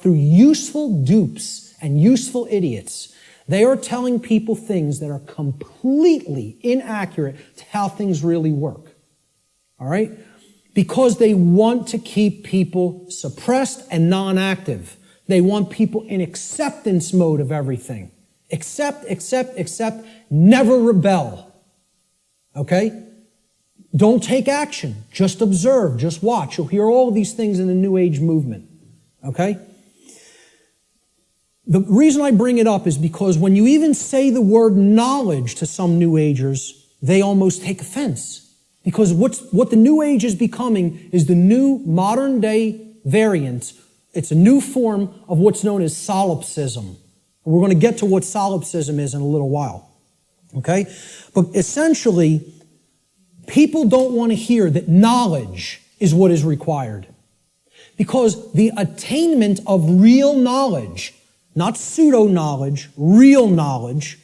through useful dupes and useful idiots. They are telling people things that are completely inaccurate to how things really work. All right? Because they want to keep people suppressed and non-active. They want people in acceptance mode of everything. Accept, never rebel. Okay? Don't take action. Just observe. Just watch. You'll hear all of these things in the New Age movement. Okay? The reason I bring it up is because when you even say the word knowledge to some New Agers, they almost take offense. Because what the New Age is becoming is the new modern day variant. It's a new form of what's known as solipsism. We're going to get to what solipsism is in a little while. Okay? But essentially, people don't want to hear that knowledge is what is required. Because the attainment of real knowledge, not pseudo-knowledge, real knowledge,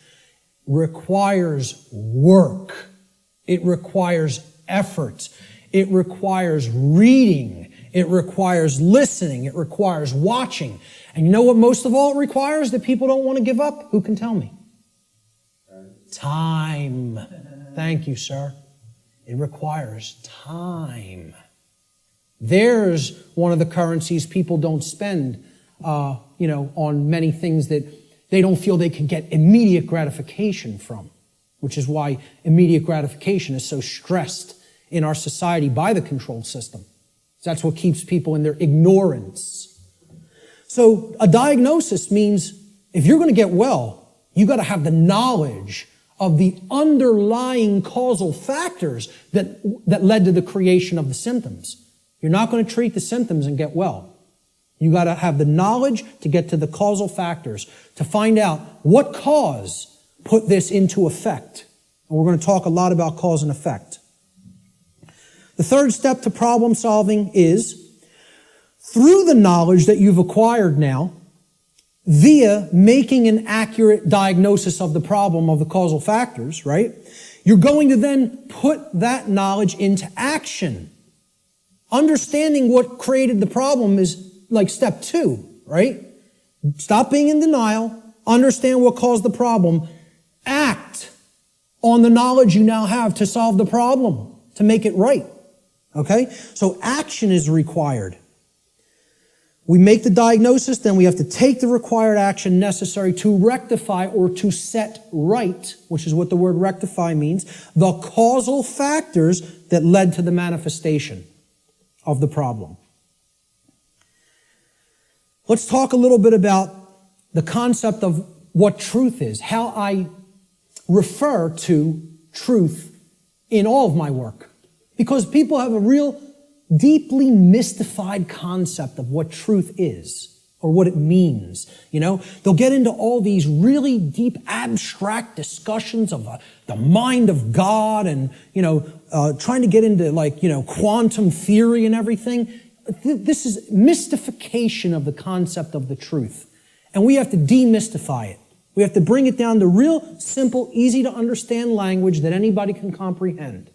requires work. It requires effort. It requires reading. It requires listening. It requires watching. And you know what most of all it requires that people don't want to give up? Who can tell me? Time. Thank you, sir. It requires time. There's one of the currencies people don't spend, on many things that they don't feel they can get immediate gratification from, which is why immediate gratification is so stressed in our society by the control system. That's what keeps people in their ignorance. So a diagnosis means if you're going to get well, you got to have the knowledge of the underlying causal factors that led to the creation of the symptoms. You're not going to treat the symptoms and get well. You got to have the knowledge to get to the causal factors, to find out what cause put this into effect. And we're going to talk a lot about cause and effect. The third step to problem solving is, through the knowledge that you've acquired now, via making an accurate diagnosis of the problem of the causal factors, right? You're going to then put that knowledge into action. Understanding what created the problem is like step 2, right? Stop being in denial. Understand what caused the problem. Act on the knowledge you now have to solve the problem, to make it right. Okay? So action is required. We make the diagnosis, then we have to take the required action necessary to rectify or to set right, which is what the word rectify means, the causal factors that led to the manifestation of the problem. Let's talk a little bit about the concept of what truth is, how I refer to truth in all of my work. Because people have a real deeply mystified concept of what truth is or what it means. They'll get into all these really deep abstract discussions of the mind of God and, trying to get into quantum theory and everything. This is mystification of the concept of the truth. And we have to demystify it. We have to bring it down to real simple, easy to understand language that anybody can comprehend.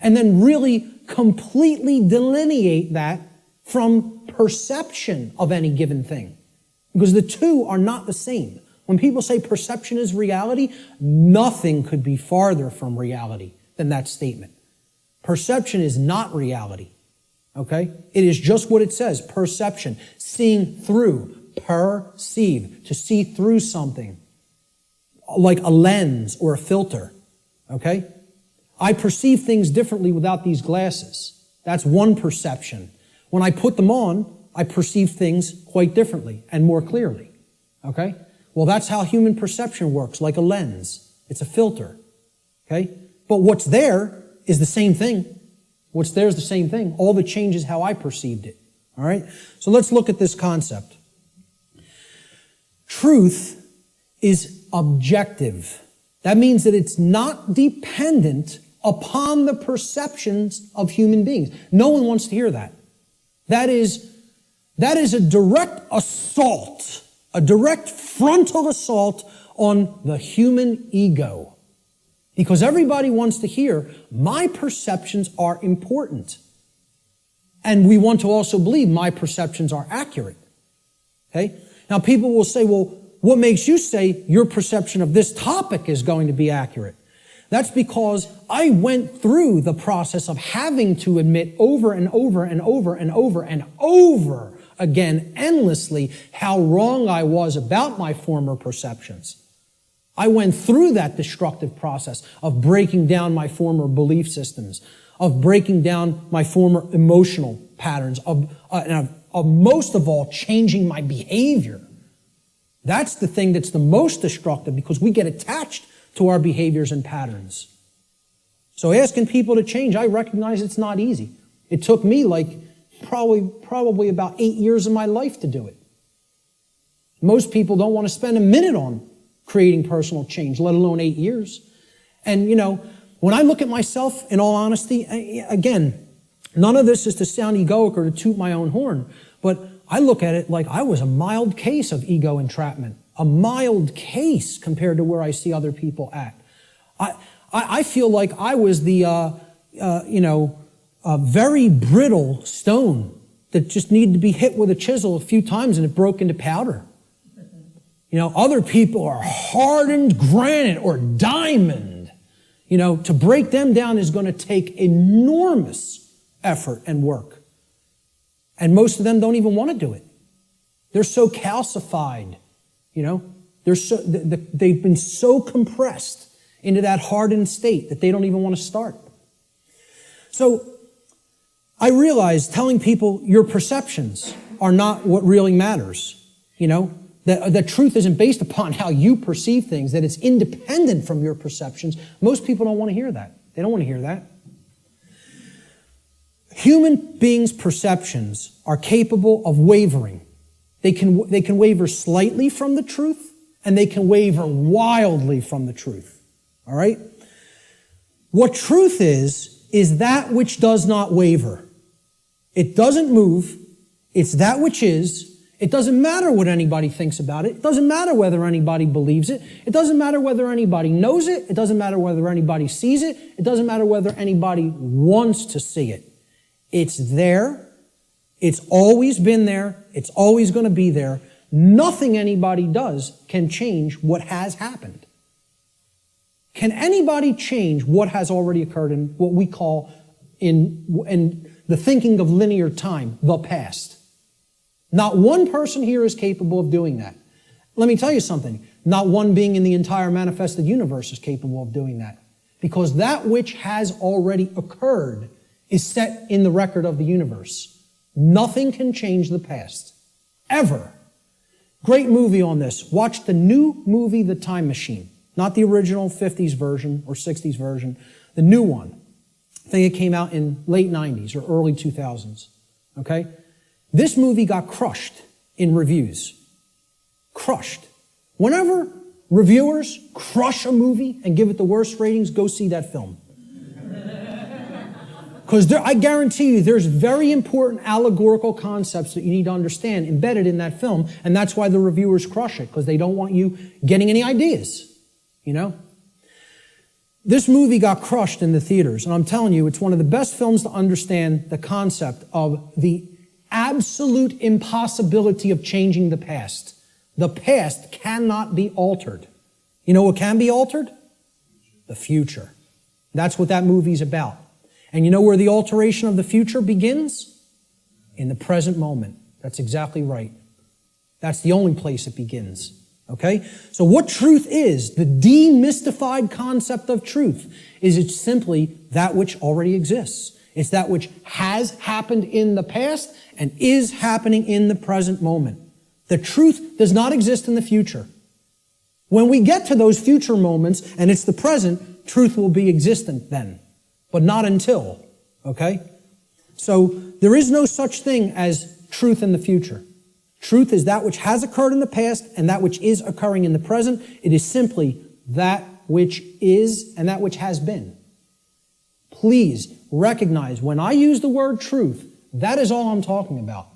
And then really completely delineate that from perception of any given thing. Because the two are not the same. When people say perception is reality, nothing could be farther from reality than that statement. Perception is not reality. Okay? It is just what it says, perception. Seeing through, perceive, to see through something. Like a lens or a filter. Okay? I perceive things differently without these glasses. That's one perception. When I put them on, I perceive things quite differently and more clearly. Okay? Well, that's how human perception works, like a lens. It's a filter. Okay? But what's there is the same thing. What's there is the same thing. All that changes how I perceived it. All right? So let's look at this concept. Truth is objective. That means that it's not dependent upon the perceptions of human beings. No one wants to hear that. That is a direct assault, a direct frontal assault on the human ego. Because everybody wants to hear, my perceptions are important. And we want to also believe my perceptions are accurate. Okay? Now people will say, well, what makes you say your perception of this topic is going to be accurate? That's because I went through the process of having to admit over and over and over and over and over again, endlessly, how wrong I was about my former perceptions. I went through that destructive process of breaking down my former belief systems, of breaking down my former emotional patterns, of most of all, changing my behavior. That's the thing that's the most destructive because we get attached to our behaviors and patterns. So asking people to change, I recognize it's not easy. It took me probably about 8 years of my life to do it. Most people don't want to spend a minute on creating personal change, let alone 8 years. And, when I look at myself, in all honesty, again, none of this is to sound egoic or to toot my own horn, but I look at it like I was a mild case of ego entrapment, a mild case compared to where I see other people act. I feel like I was the, very brittle stone that just needed to be hit with a chisel a few times and it broke into powder. Other people are hardened granite or diamond. To break them down is going to take enormous effort and work. And most of them don't even want to do it. They're so calcified, they've been so compressed into that hardened state that they don't even want to start. So I realize telling people your perceptions are not what really matters, that truth isn't based upon how you perceive things, that it's independent from your perceptions. Most people don't want to hear that. They don't want to hear that. Human beings' perceptions are capable of wavering. They can waver slightly from the truth, and they can waver wildly from the truth. All right? What truth is that which does not waver. It doesn't move. It's that which is. It doesn't matter what anybody thinks about it. It doesn't matter whether anybody believes it. It doesn't matter whether anybody knows it. It doesn't matter whether anybody sees it. It doesn't matter whether anybody wants to see it. It's there. It's always been there. It's always going to be there. Nothing anybody does can change what has happened. Can anybody change what has already occurred in what we call in the thinking of linear time, the past? Not one person here is capable of doing that. Let me tell you something. Not one being in the entire manifested universe is capable of doing that. Because that which has already occurred is set in the record of the universe. Nothing can change the past. Ever. Great movie on this. Watch the new movie, The Time Machine. Not the original 50s version or 60s version. The new one. I think it came out in late 90s or early 2000s. Okay? This movie got crushed in reviews. Crushed. Whenever reviewers crush a movie and give it the worst ratings, go see that film. Because I guarantee you there's very important allegorical concepts that you need to understand embedded in that film, and that's why the reviewers crush it, because they don't want you getting any ideas, This movie got crushed in the theaters, and I'm telling you, it's one of the best films to understand the concept of the absolute impossibility of changing the past. The past cannot be altered. You know what can be altered? The future. That's what that movie's about. And you know where the alteration of the future begins? In the present moment. That's exactly right. That's the only place it begins. Okay? So what truth is, the demystified concept of truth, is it's simply that which already exists. It's that which has happened in the past and is happening in the present moment. The truth does not exist in the future. When we get to those future moments and it's the present, truth will be existent then, but not until. Okay? So there is no such thing as truth in the future. Truth is that which has occurred in the past and that which is occurring in the present. It is simply that which is and that which has been. Please recognize when I use the word truth, that is all I'm talking about.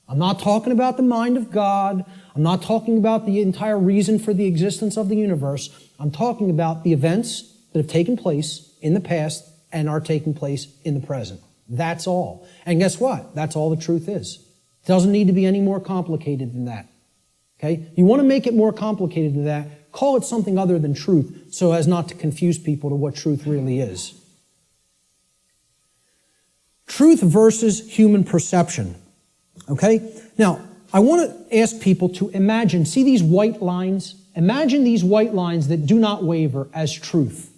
I'm not talking about the mind of God. I'm not talking about the entire reason for the existence of the universe. I'm talking about the events that have taken place in the past and are taking place in the present. That's all. And guess what? That's all the truth is. It doesn't need to be any more complicated than that. Okay? You want to make it more complicated than that, call it something other than truth so as not to confuse people to what truth really is. Truth versus human perception. Okay? Now, I want to ask people to imagine, see these white lines? Imagine these white lines that do not waver as truth.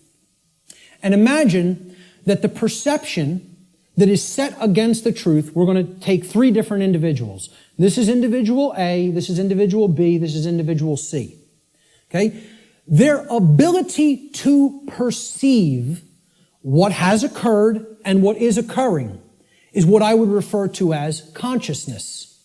And imagine that the perception that is set against the truth, we're going to take three different individuals. This is individual A, this is individual B, this is individual C. Okay? Their ability to perceive what has occurred and what is occurring is what I would refer to as consciousness.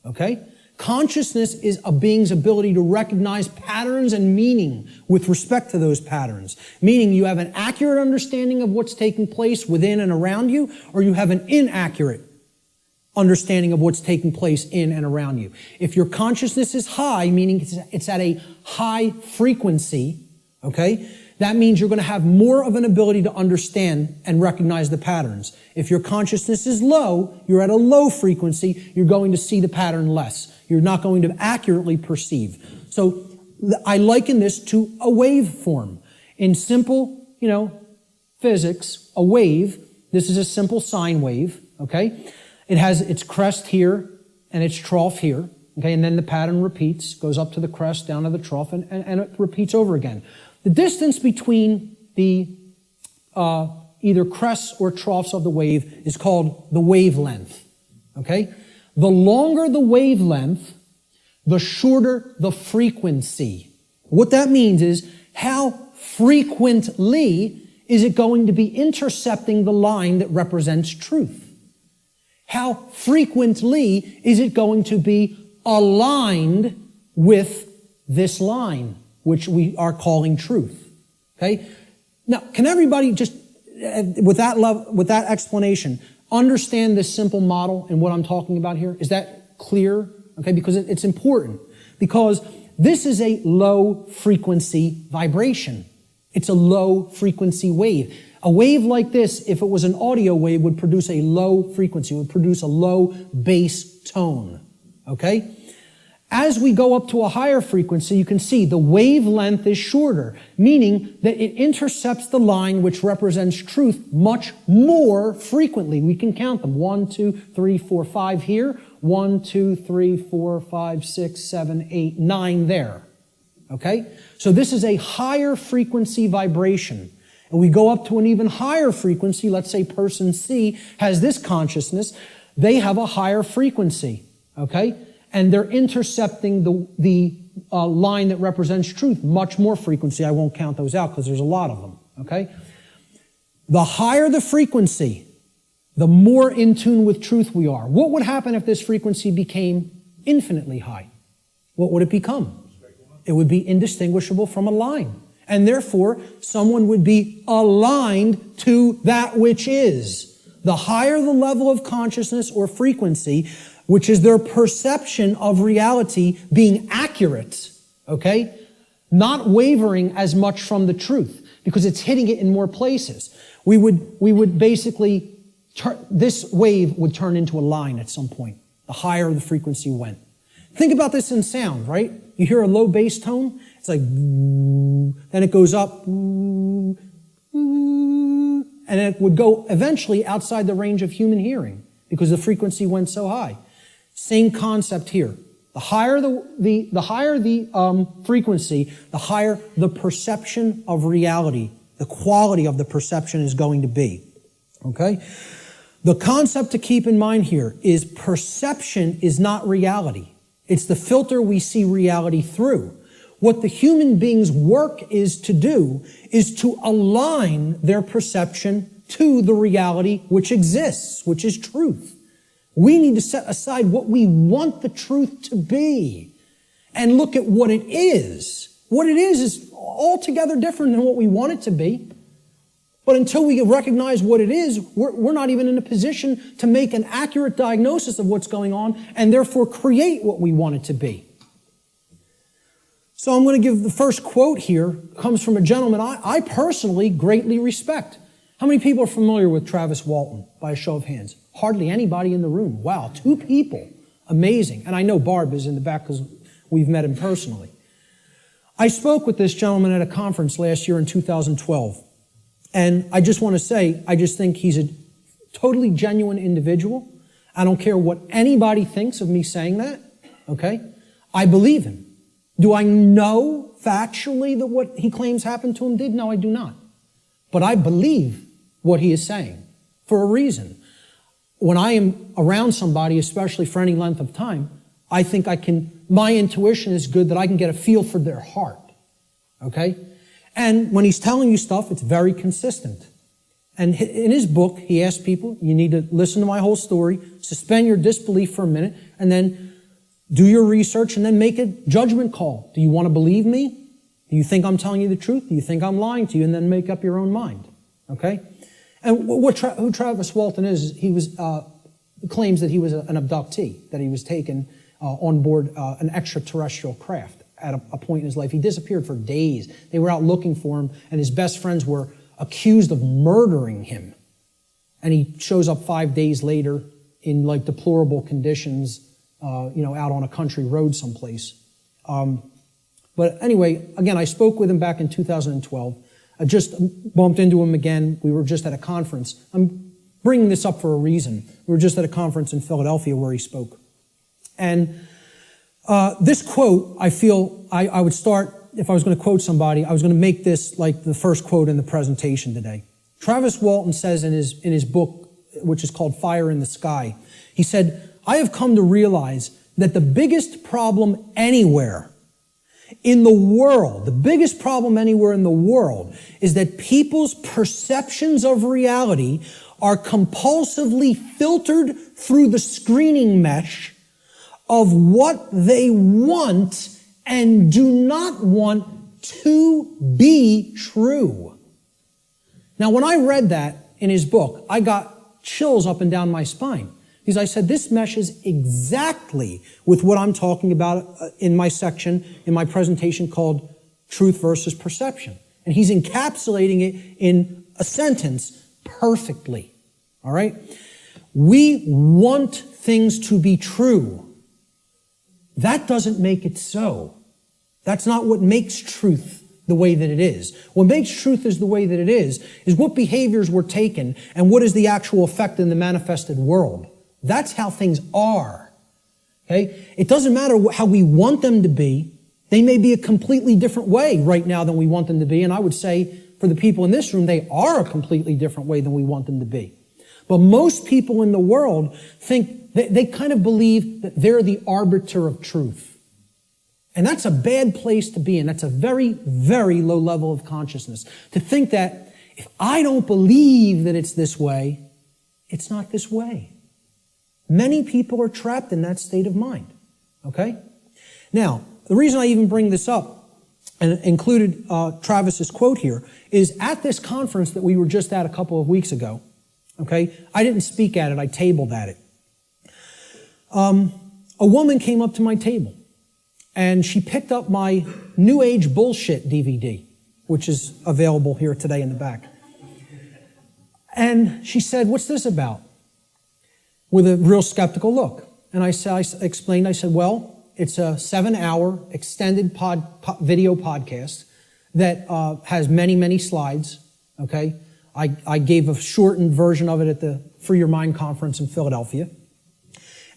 Okay? Consciousness is a being's ability to recognize patterns and meaning with respect to those patterns. Meaning you have an accurate understanding of what's taking place within and around you, or you have an inaccurate understanding of what's taking place in and around you. If your consciousness is high, meaning it's at a high frequency, okay, that means you're going to have more of an ability to understand and recognize the patterns. If your consciousness is low, you're at a low frequency, you're going to see the pattern less. You're not going to accurately perceive. So I liken this to a waveform. In simple, physics, a wave, this is a simple sine wave, okay? It has its crest here and its trough here, okay? And then the pattern repeats, goes up to the crest, down to the trough, and it repeats over again. The distance between the either crests or troughs of the wave is called the wavelength, okay? The longer the wavelength, the shorter the frequency. What that means is how frequently is it going to be intercepting the line that represents truth? How frequently is it going to be aligned with this line, which we are calling truth? Okay? Now, can everybody just, with that explanation, understand this simple model and what I'm talking about here? Is that clear? Okay, because it's important. Because this is a low frequency vibration. It's a low frequency wave. A wave like this, if it was an audio wave, would produce a low frequency, would produce a low bass tone. Okay? As we go up to a higher frequency, you can see the wavelength is shorter, meaning that it intercepts the line which represents truth much more frequently. We can count them. 1, 2, 3, 4, 5 here. 1, 2, 3, 4, 5, 6, 7, 8, 9 there. Okay? So this is a higher frequency vibration. And we go up to an even higher frequency. Let's say person C has this consciousness. They have a higher frequency. Okay? And they're intercepting the line that represents truth much more frequency. I won't count those out because there's a lot of them. Okay? The higher the frequency, the more in tune with truth we are. What would happen if this frequency became infinitely high? What would it become? It would be indistinguishable from a line. And therefore, someone would be aligned to that which is. The higher the level of consciousness or frequency, which is their perception of reality being accurate, okay? Not wavering as much from the truth, because it's hitting it in more places. We would basically, this wave would turn into a line at some point, the higher the frequency went. Think about this in sound, right? You hear a low bass tone, it's like, then it goes up, and it would go eventually outside the range of human hearing, because the frequency went so high. Same concept here. The higher the frequency, the higher the perception of reality, the quality of the perception is going to be. Okay? The concept to keep in mind here is perception is not reality. It's the filter we see reality through. What the human being's work is to do is to align their perception to the reality which exists, which is truth. We need to set aside what we want the truth to be and look at what it is. What it is altogether different than what we want it to be. But until we recognize what it is, we're not even in a position to make an accurate diagnosis of what's going on and therefore create what we want it to be. So I'm going to give the first quote here. It comes from a gentleman I personally greatly respect. How many people are familiar with Travis Walton, by a show of hands? Hardly anybody in the room. Wow, 2 people. Amazing. And I know Barb is in the back because we've met him personally. I spoke with this gentleman at a conference last year in 2012. And I just want to say, I just think he's a totally genuine individual. I don't care what anybody thinks of me saying that. Okay? I believe him. Do I know factually that what he claims happened to him did? No, I do not. But I believe what he is saying for a reason. when I am around somebody, especially for any length of time, I think my intuition is good that I can get a feel for their heart. Okay? And when he's telling you stuff, it's very consistent. And in his book, he asks people, you need to listen to my whole story, suspend your disbelief for a minute, and then do your research, and then make a judgment call. Do you want to believe me? Do you think I'm telling you the truth? Do you think I'm lying to you? And then make up your own mind. Okay? And who Travis Walton is, he was claims that he was an abductee, that he was taken on board an extraterrestrial craft at a point in his life. He disappeared for days. They were out looking for him, and his best friends were accused of murdering him. And he shows up 5 days later in like deplorable conditions, out on a country road someplace. But anyway, again, I spoke with him back in 2012. I just bumped into him again. We were just at a conference. I'm bringing this up for a reason. We were just at a conference in Philadelphia where he spoke. And this quote, I feel I would start, if I was going to quote somebody, I was going to make this like the first quote in the presentation today. Travis Walton says in his book, which is called Fire in the Sky, he said, I have come to realize that the biggest problem anywhere in the world, the biggest problem anywhere in the world is that people's perceptions of reality are compulsively filtered through the screening mesh of what they want and do not want to be true. Now, when I read that in his book, I got chills up and down my spine. Because I said, this meshes exactly with what I'm talking about in my section, in my presentation called Truth versus Perception. And he's encapsulating it in a sentence perfectly. All right? We want things to be true. That doesn't make it so. That's not what makes truth the way that it is. What makes truth is the way that it is what behaviors were taken and what is the actual effect in the manifested world. That's how things are. Okay? It doesn't matter how we want them to be. They may be a completely different way right now than we want them to be. And I would say for the people in this room, they are a completely different way than we want them to be. But most people in the world think, they kind of believe that they're the arbiter of truth. And that's a bad place to be in. That's a very, very low level of consciousness. To think that if I don't believe that it's this way, it's not this way. Many people are trapped in that state of mind. Okay? Now, the reason I even bring this up and included Travis's quote here is at this conference that we were just at a couple of weeks ago. Okay? I didn't speak at it. I tabled at it. A woman came up to my table and she picked up my New Age Bullshit DVD, which is available here today in the back. And she said, "What's this about?" With a real skeptical look. And I explained, well, it's a 7-hour extended video podcast that has many, many slides, okay? I gave a shortened version of it at the Free Your Mind conference in Philadelphia.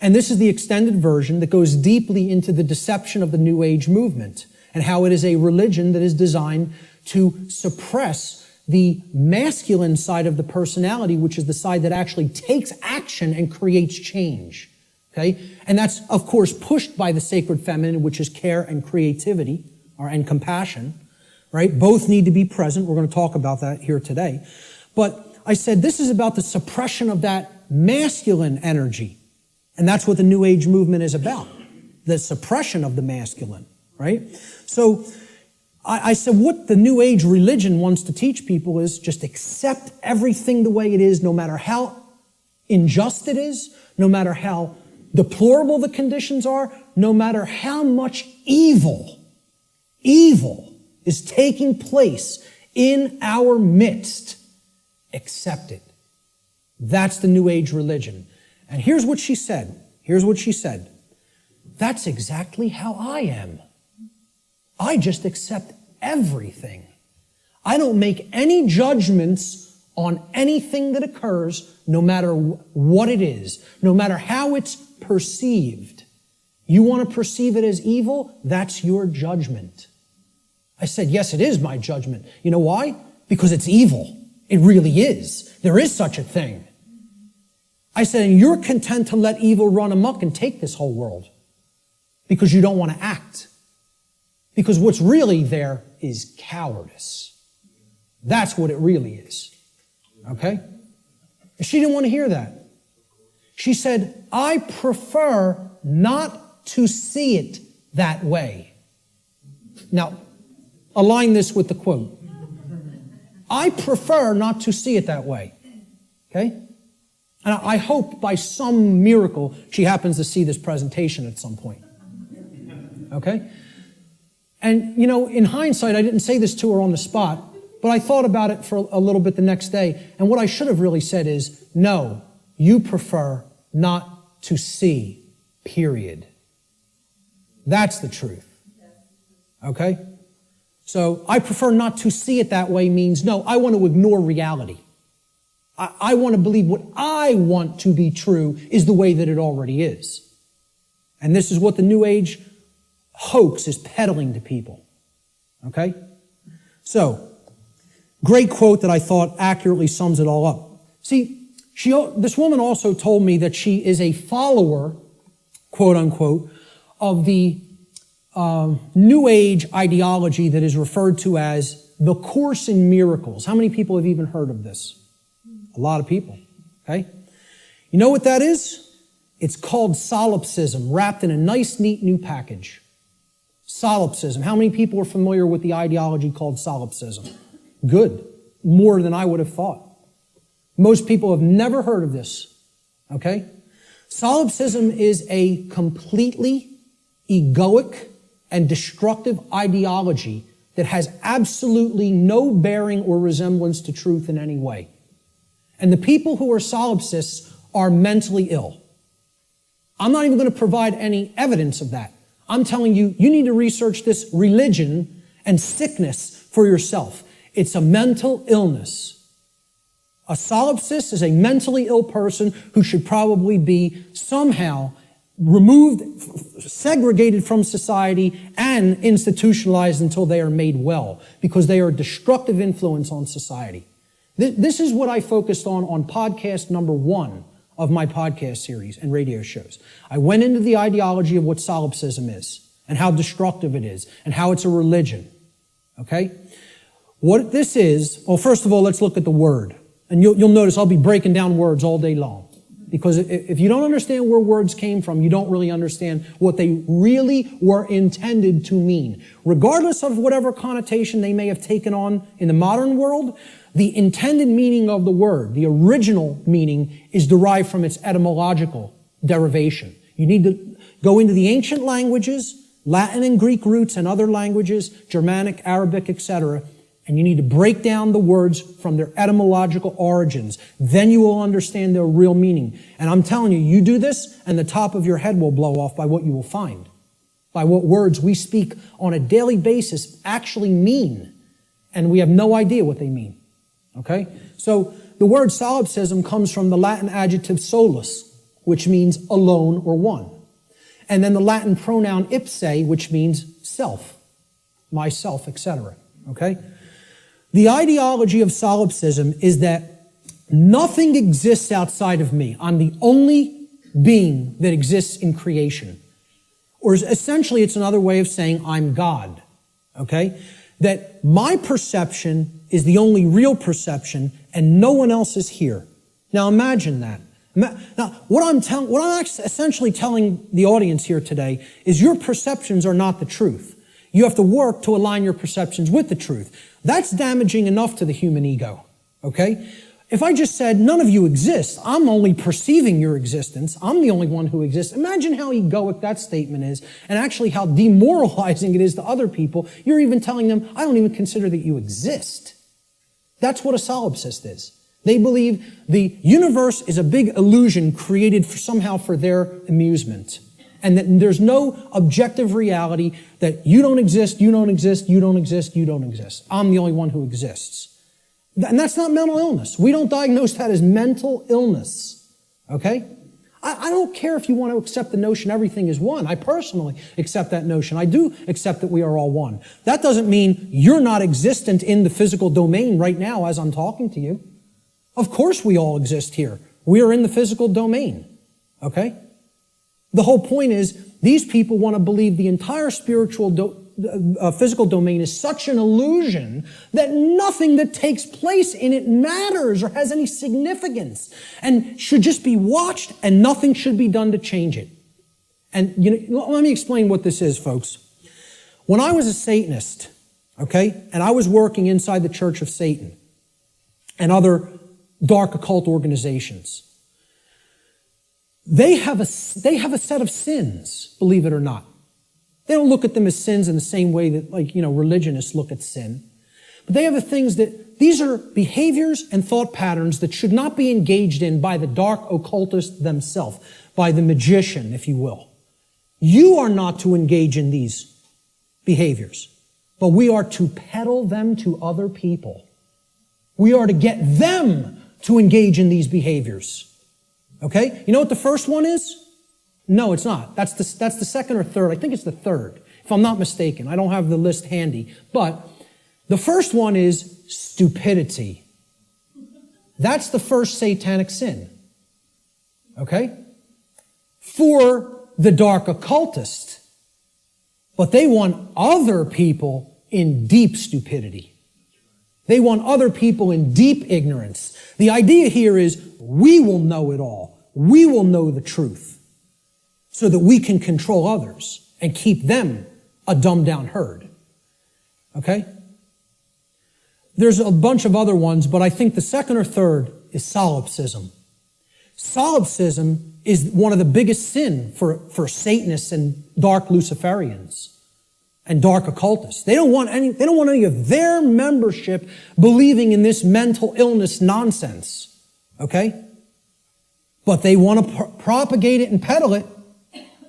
And this is the extended version that goes deeply into the deception of the New Age movement and how it is a religion that is designed to suppress the masculine side of the personality, which is the side that actually takes action and creates change. Okay? And that's, of course, pushed by the sacred feminine, which is care and creativity, and compassion. Right? Both need to be present. We're going to talk about that here today. But I said this is about the suppression of that masculine energy. And that's what the New Age movement is about. The suppression of the masculine. Right? So I said what the New Age religion wants to teach people is just accept everything the way it is, no matter how unjust it is, no matter how deplorable the conditions are, no matter how much evil is taking place in our midst. Accept it. That's the New Age religion. And here's what she said. That's exactly how I am. I just accept everything. I don't make any judgments on anything that occurs, no matter what it is, no matter how it's perceived. You want to perceive it as evil? That's your judgment. I said, yes, it is my judgment. You know why? Because it's evil. It really is. There is such a thing. I said, and you're content to let evil run amok and take this whole world because you don't want to act. Because what's really there is cowardice. That's what it really is. Okay? And she didn't want to hear that. She said, I prefer not to see it that way. Now, align this with the quote. I prefer not to see it that way. Okay? And I hope by some miracle she happens to see this presentation at some point. Okay? And, you know, in hindsight, I didn't say this to her on the spot, but I thought about it for a little bit the next day. And what I should have really said is, no, you prefer not to see, period. That's the truth. Okay? So I prefer not to see it that way means, no, I want to ignore reality. I want to believe what I want to be true is the way that it already is. And this is what the New Age hoax is peddling to people. Okay? So, great quote that I thought accurately sums it all up. See, this woman also told me that she is a follower, quote unquote, of the New Age ideology that is referred to as the Course in Miracles. How many people have even heard of this? A lot of people. Okay? You know what that is? It's called solipsism, wrapped in a nice, neat new package. Solipsism. How many people are familiar with the ideology called solipsism? Good. More than I would have thought. Most people have never heard of this. Okay? Solipsism is a completely egoic and destructive ideology that has absolutely no bearing or resemblance to truth in any way. And the people who are solipsists are mentally ill. I'm not even going to provide any evidence of that. I'm telling you, you need to research this religion and sickness for yourself. It's a mental illness. A solipsist is a mentally ill person who should probably be somehow removed, segregated from society, and institutionalized until they are made well, because they are a destructive influence on society. This is what I focused on podcast number 1 of my podcast series and radio shows. I went into the ideology of what solipsism is and how destructive it is and how it's a religion. Okay? What this is, well, first of all, let's look at the word. And you'll notice I'll be breaking down words all day long. Because if you don't understand where words came from, you don't really understand what they really were intended to mean. Regardless of whatever connotation they may have taken on in the modern world, the intended meaning of the word, the original meaning, is derived from its etymological derivation. You need to go into the ancient languages, Latin and Greek roots and other languages, Germanic, Arabic, etc., and you need to break down the words from their etymological origins. Then you will understand their real meaning. And I'm telling you, you do this, and the top of your head will blow off by what you will find, by what words we speak on a daily basis actually mean, and we have no idea what they mean. Okay? So the word solipsism comes from the Latin adjective solus, which means alone or one. And then the Latin pronoun ipse, which means self, myself, etc. Okay? The ideology of solipsism is that nothing exists outside of me. I'm the only being that exists in creation. Or essentially, it's another way of saying I'm God. Okay? That my perception is the only real perception and no one else is here. Now imagine that. Now, what I'm essentially telling the audience here today is your perceptions are not the truth. You have to work to align your perceptions with the truth. That's damaging enough to the human ego, okay? If I just said, none of you exist, I'm only perceiving your existence, I'm the only one who exists, imagine how egoic that statement is, and actually how demoralizing it is to other people. You're even telling them, I don't even consider that you exist. That's what a solipsist is. They believe the universe is a big illusion created somehow for their amusement. And that there's no objective reality that you don't exist, you don't exist, you don't exist, you don't exist. I'm the only one who exists. And that's not mental illness. We don't diagnose that as mental illness. Okay? I don't care if you want to accept the notion everything is one. I personally accept that notion. I do accept that we are all one. That doesn't mean you're not existent in the physical domain right now as I'm talking to you. Of course we all exist here. We are in the physical domain. Okay? The whole point is, these people want to believe the entire physical domain is such an illusion that nothing that takes place in it matters or has any significance and should just be watched and nothing should be done to change it. And let me explain what this is, folks. When I was a Satanist, okay, and I was working inside the Church of Satan and other dark occult organizations, they have a set of sins, believe it or not. They don't look at them as sins in the same way that, religionists look at sin. But they have the things that, these are behaviors and thought patterns that should not be engaged in by the dark occultist themselves, by the magician, if you will. You are not to engage in these behaviors, but we are to peddle them to other people. We are to get them to engage in these behaviors. Okay? You know what the first one is? No, it's not. That's the second or third. I think it's the third, if I'm not mistaken. I don't have the list handy. But the first one is stupidity. That's the first satanic sin. Okay? For the dark occultist. But they want other people in deep stupidity. They want other people in deep ignorance. The idea here is we will know it all. We will know the truth so that we can control others and keep them a dumbed down herd. Okay? There's a bunch of other ones, but I think the second or third is solipsism. Solipsism is one of the biggest sin for Satanists and dark Luciferians and dark occultists. They don't want any of their membership believing in this mental illness nonsense. Okay? But they want to propagate it and peddle it.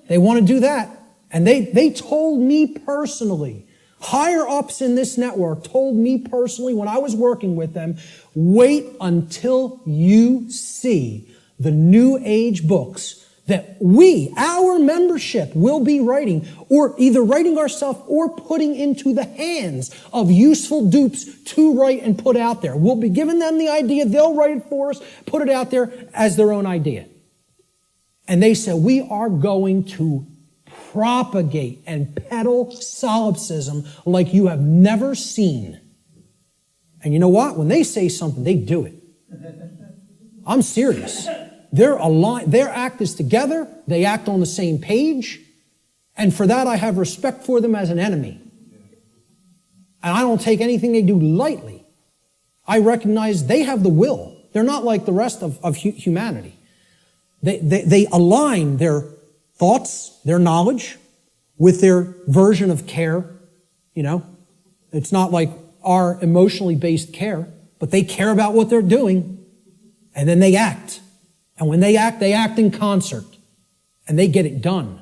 They want to do that. And they told me personally, higher ups in this network told me personally when I was working with them, wait until you see the New Age books that our membership, will be writing, or either writing ourselves or putting into the hands of useful dupes to write and put out there. We'll be giving them the idea, they'll write it for us, put it out there as their own idea. And they said, we are going to propagate and peddle solipsism like you have never seen. And you know what? When they say something, they do it. I'm serious. They're aligned. Their act is together. They act on the same page. And for that, I have respect for them as an enemy. And I don't take anything they do lightly. I recognize they have the will. They're not like the rest of humanity. They align their thoughts, their knowledge, with their version of care. It's not like our emotionally based care, but they care about what they're doing, and then they act. And when they act in concert, and they get it done.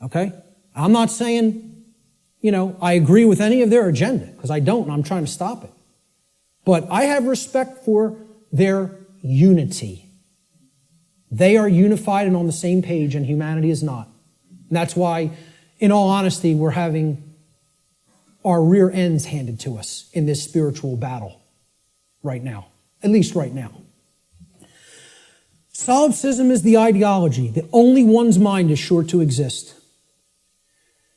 Okay? I'm not saying, I agree with any of their agenda, because I don't, and I'm trying to stop it. But I have respect for their unity. They are unified and on the same page, and humanity is not. And that's why, in all honesty, we're having our rear ends handed to us in this spiritual battle right now. At least right now. Solipsism is the ideology that only one's mind is sure to exist.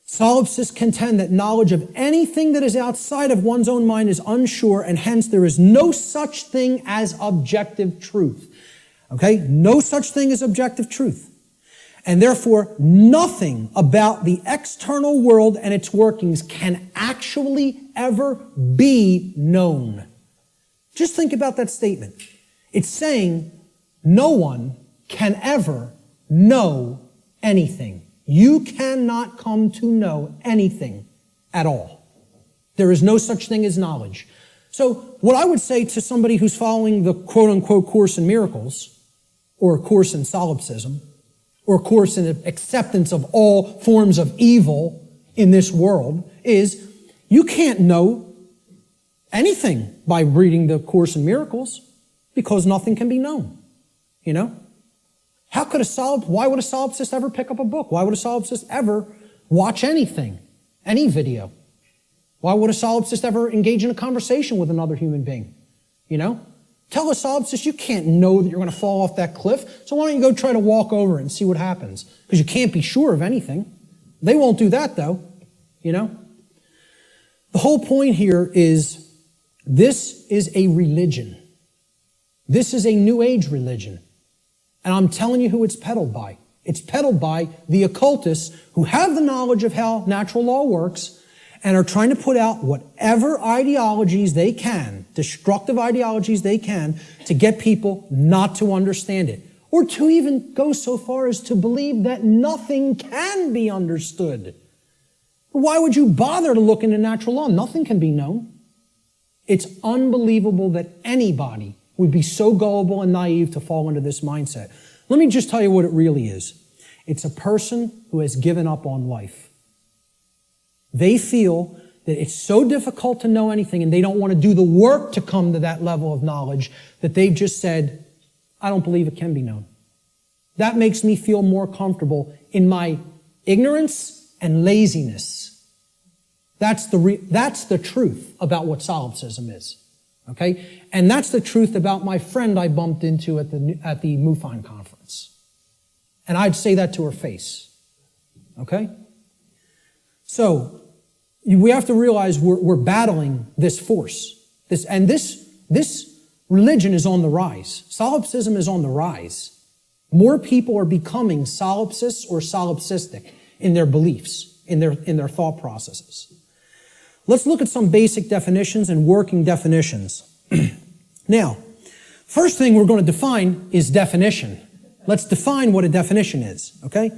Solipsists contend that knowledge of anything that is outside of one's own mind is unsure, and hence there is no such thing as objective truth. Okay? No such thing as objective truth. And therefore, nothing about the external world and its workings can actually ever be known. Just think about that statement. It's saying no one can ever know anything. You cannot come to know anything at all. There is no such thing as knowledge. So what I would say to somebody who's following the quote-unquote Course in Miracles, or a Course in Solipsism, or a Course in acceptance of all forms of evil in this world, is you can't know anything by reading the Course in Miracles, because nothing can be known. Why would a solipsist ever pick up a book? Why would a solipsist ever watch anything, any video? Why would a solipsist ever engage in a conversation with another human being? Tell a solipsist you can't know that you're going to fall off that cliff, so why don't you go try to walk over it and see what happens? Because you can't be sure of anything. They won't do that, though, you know? The whole point here is this is a religion. This is a New Age religion. And I'm telling you who it's peddled by. It's peddled by the occultists who have the knowledge of how natural law works and are trying to put out whatever ideologies they can, destructive ideologies they can, to get people not to understand it. Or to even go so far as to believe that nothing can be understood. Why would you bother to look into natural law? Nothing can be known. It's unbelievable that anybody would be so gullible and naive to fall into this mindset. Let me just tell you what it really is. It's a person who has given up on life. They feel that it's so difficult to know anything and they don't want to do the work to come to that level of knowledge that they've just said, I don't believe it can be known. That makes me feel more comfortable in my ignorance and laziness. That's the truth about what solipsism is. Okay? And that's the truth about my friend I bumped into at the MUFON conference. And I'd say that to her face. Okay? So, we have to realize we're battling this force. This religion is on the rise. Solipsism is on the rise. More people are becoming solipsists or solipsistic in their beliefs, in their thought processes. Let's look at some basic definitions and working definitions. Now, first thing we're going to define is definition. Let's define what a definition is, okay?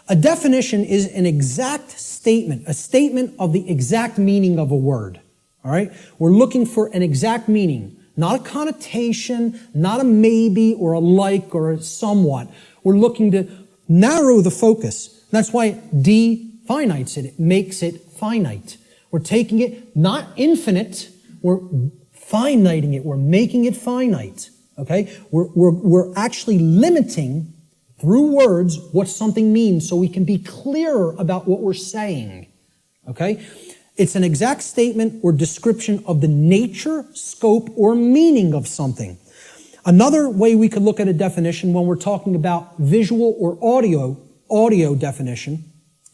A definition is an exact statement, a statement of the exact meaning of a word, all right? We're looking for an exact meaning, not a connotation, not a maybe or a like or a somewhat. We're looking to narrow the focus. That's why it definites it. It makes it finite. We're taking it not infinite, we're finiting it, we're making it finite, okay? We're actually limiting through words what something means so we can be clearer about what we're saying, okay? It's an exact statement or description of the nature, scope, or meaning of something. Another way we could look at a definition when we're talking about visual or audio definition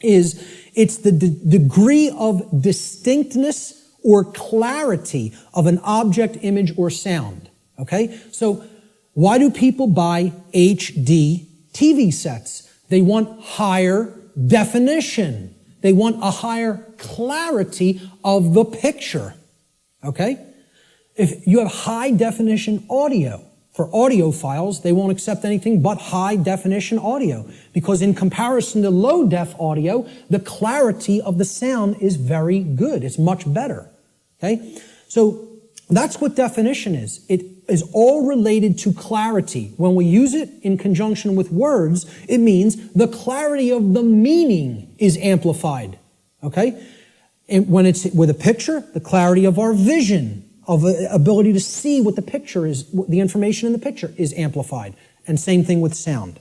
is it's the degree of distinctness or clarity of an object, image, or sound. Okay? So, why do people buy HD TV sets? They want higher definition. They want a higher clarity of the picture. Okay? If you have high definition audio, for audio files, they won't accept anything but high definition audio. Because in comparison to low def audio, the clarity of the sound is very good. It's much better. Okay? So that's what definition is. It is all related to clarity. When we use it in conjunction with words, it means the clarity of the meaning is amplified. Okay? And when it's with a picture, the clarity of our vision, of the ability to see what the picture is, the information in the picture is amplified. And same thing with sound.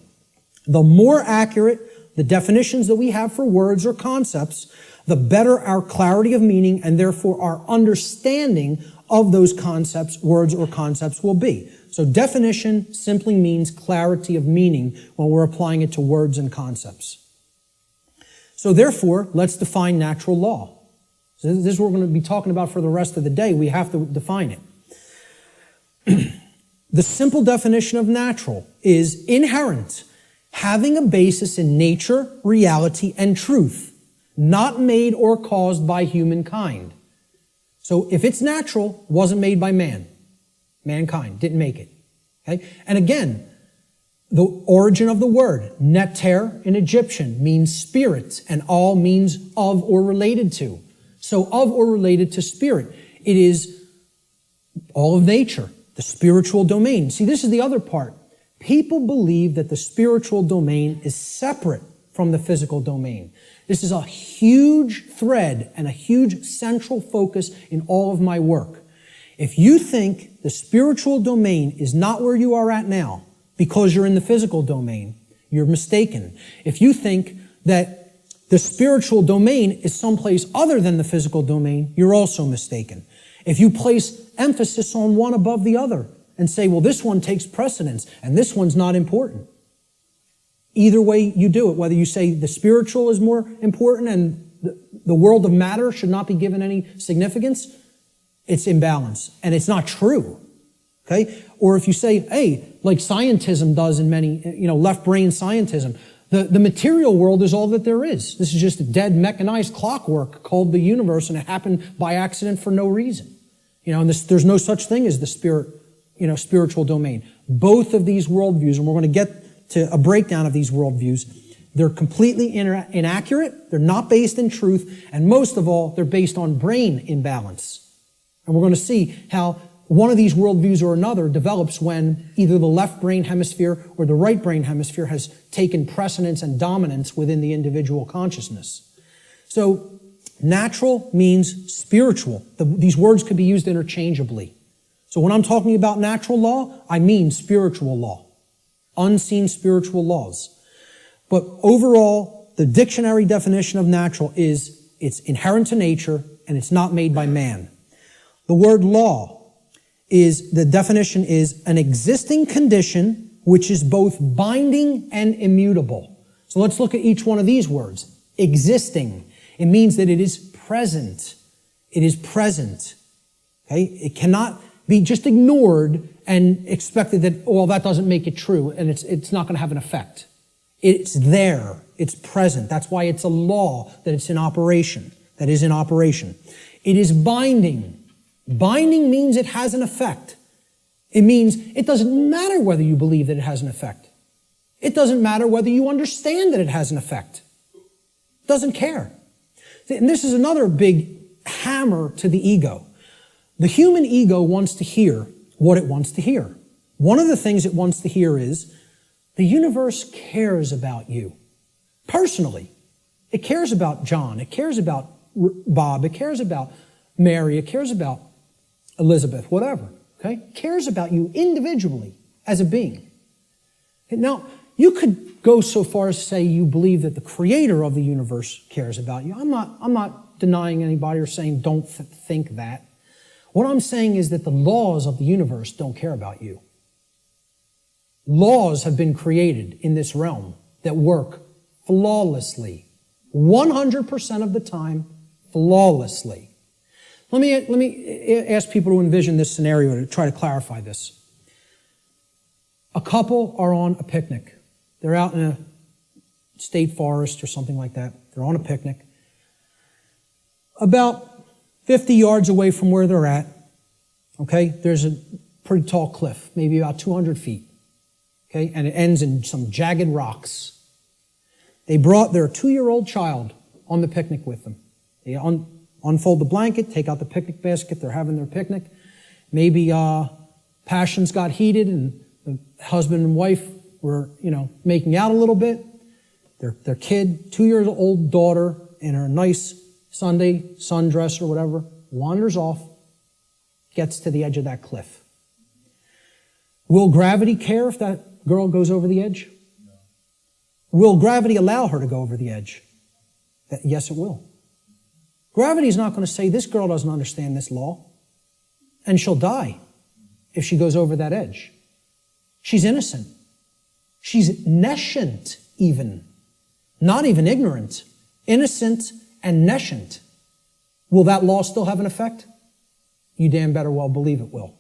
The more accurate the definitions that we have for words or concepts, the better our clarity of meaning and therefore our understanding of those concepts, words or concepts will be. So definition simply means clarity of meaning when we're applying it to words and concepts. So therefore, let's define natural law. So this is what we're going to be talking about for the rest of the day. We have to define it. The simple definition of natural is inherent, having a basis in nature, reality, and truth, not made or caused by humankind. So if it's natural, wasn't made by man. Mankind didn't make it. Okay? And again, the origin of the word, neter in Egyptian, means spirit, and all means of or related to. So of or related to spirit. It is all of nature, the spiritual domain. See, this is the other part. People believe that the spiritual domain is separate from the physical domain. This is a huge thread and a huge central focus in all of my work. If you think the spiritual domain is not where you are at now because you're in the physical domain, you're mistaken. If you think that the spiritual domain is someplace other than the physical domain, you're also mistaken. If you place emphasis on one above the other, and say, well, this one takes precedence and this one's not important. Either way you do it, whether you say the spiritual is more important and the world of matter should not be given any significance, it's imbalance. And it's not true. Okay? Or if you say, hey, like scientism does in many, left brain scientism, the material world is all that there is. This is just a dead mechanized clockwork called the universe, and it happened by accident for no reason. And there's no such thing as the spiritual domain. Both of these worldviews, and we're going to get to a breakdown of these worldviews, they're completely inaccurate, they're not based in truth, and most of all, they're based on brain imbalance. And we're going to see how one of these worldviews or another develops when either the left brain hemisphere or the right brain hemisphere has taken precedence and dominance within the individual consciousness. So, natural means spiritual. These words could be used interchangeably. So when I'm talking about natural law, I mean spiritual law. Unseen spiritual laws. But overall, the dictionary definition of natural is it's inherent to nature and it's not made by man. The word law the definition is an existing condition which is both binding and immutable. So let's look at each one of these words. Existing. It means that it is present. It is present. Okay? It cannot be just ignored and expected that, that doesn't make it true and it's not going to have an effect. It's there. It's present. That's why it's a law, that it's in operation. That is in operation. It is binding. Binding means it has an effect. It means it doesn't matter whether you believe that it has an effect. It doesn't matter whether you understand that it has an effect. It doesn't care. And this is another big hammer to the ego. The human ego wants to hear what it wants to hear. One of the things it wants to hear is the universe cares about you. Personally. It cares about John. It cares about Bob. It cares about Mary. It cares about Elizabeth, whatever, okay? Cares about you individually as a being. Now, you could go so far as to say you believe that the creator of the universe cares about you. I'm not denying anybody or saying don't think that. What I'm saying is that the laws of the universe don't care about you. Laws have been created in this realm that work flawlessly, 100% of the time, flawlessly. Let me ask people to envision this scenario to try to clarify this. A couple are on a picnic. They're out in a state forest or something like that. They're on a picnic. About 50 yards away from where they're at, okay, there's a pretty tall cliff, maybe about 200 feet, okay, and it ends in some jagged rocks. They brought their 2-year-old child on the picnic with them. They unfold the blanket, take out the picnic basket, they're having their picnic. Maybe passions got heated and the husband and wife were, making out a little bit. Their kid, 2-year-old daughter, in her nice Sunday sundress or whatever, wanders off, gets to the edge of that cliff. Will gravity care if that girl goes over the edge? No. Will gravity allow her to go over the edge? Yes, it will. Gravity is not going to say, this girl doesn't understand this law, and she'll die if she goes over that edge. She's innocent. She's nescient even. Not even ignorant. Innocent and nescient. Will that law still have an effect? You damn better well believe it will.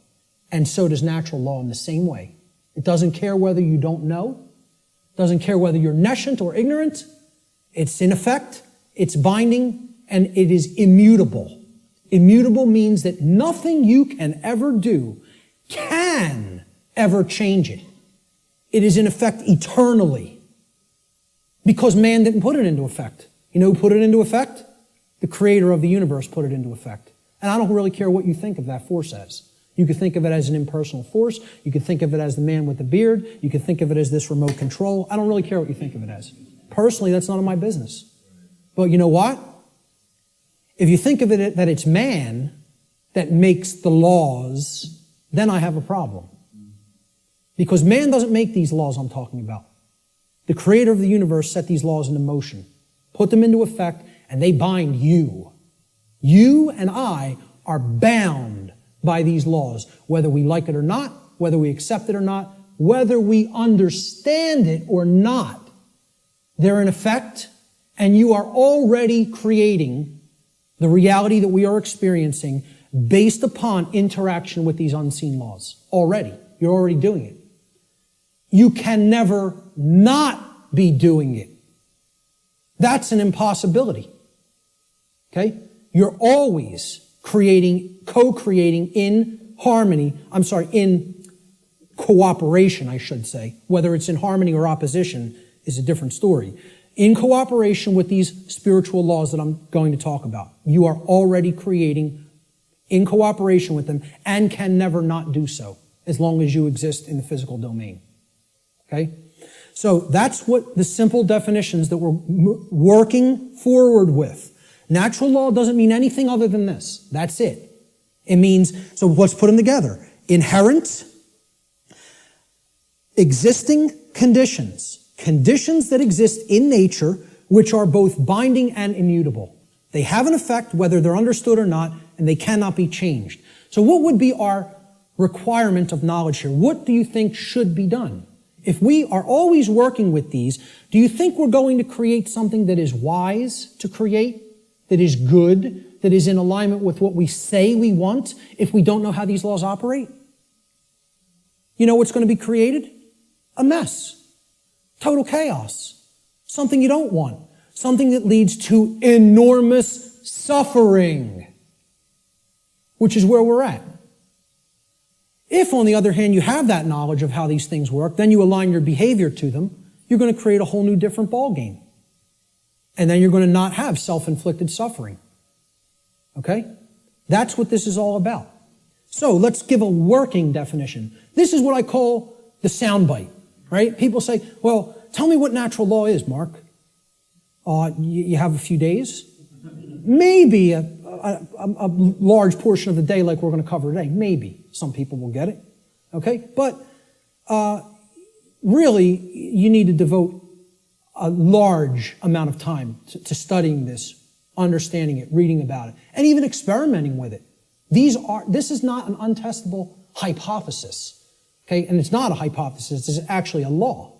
And so does natural law in the same way. It doesn't care whether you don't know. It doesn't care whether you're nescient or ignorant. It's in effect. It's binding. And it is immutable. Immutable means that nothing you can ever do can ever change it. It is in effect eternally. Because man didn't put it into effect. You know who put it into effect? The creator of the universe put it into effect. And I don't really care what you think of that force as. You could think of it as an impersonal force. You could think of it as the man with the beard. You could think of it as this remote control. I don't really care what you think of it as. Personally, that's none of my business. But you know what? If you think of it that it's man that makes the laws, then I have a problem. Because man doesn't make these laws I'm talking about. The creator of the universe set these laws into motion, put them into effect, and they bind you. You and I are bound by these laws, whether we like it or not, whether we accept it or not, whether we understand it or not, they're in effect, and you are already creating the reality that we are experiencing based upon interaction with these unseen laws. Already. You're already doing it. You can never not be doing it. That's an impossibility. Okay? You're always creating, co-creating in harmony, in cooperation, I should say. Whether it's in harmony or opposition is a different story. In cooperation with these spiritual laws that I'm going to talk about. You are already creating in cooperation with them and can never not do so as long as you exist in the physical domain. Okay? So that's what the simple definitions that we're working forward with. Natural law doesn't mean anything other than this. That's it. It means, so let's put them together. Inherent, existing conditions. Conditions that exist in nature which are both binding and immutable. They have an effect whether they're understood or not, and they cannot be changed. So what would be our requirement of knowledge here? What do you think should be done? If we are always working with these, do you think we're going to create something that is wise to create, that is good, that is in alignment with what we say we want if we don't know how these laws operate? You know what's going to be created? A mess. Total chaos. Something you don't want. Something that leads to enormous suffering, which is where we're at. If, on the other hand, you have that knowledge of how these things work, then you align your behavior to them, you're going to create a whole new different ballgame. And then you're going to not have self-inflicted suffering. Okay? That's what this is all about. So let's give a working definition. This is what I call the soundbite, right? People say, well, tell me what natural law is, Mark. You have a few days? Maybe a large portion of the day like we're going to cover today. Maybe. Some people will get it. Okay? But really, you need to devote a large amount of time to studying this, understanding it, reading about it, and even experimenting with it. This is not an untestable hypothesis. Okay? And it's not a hypothesis. It's actually a law.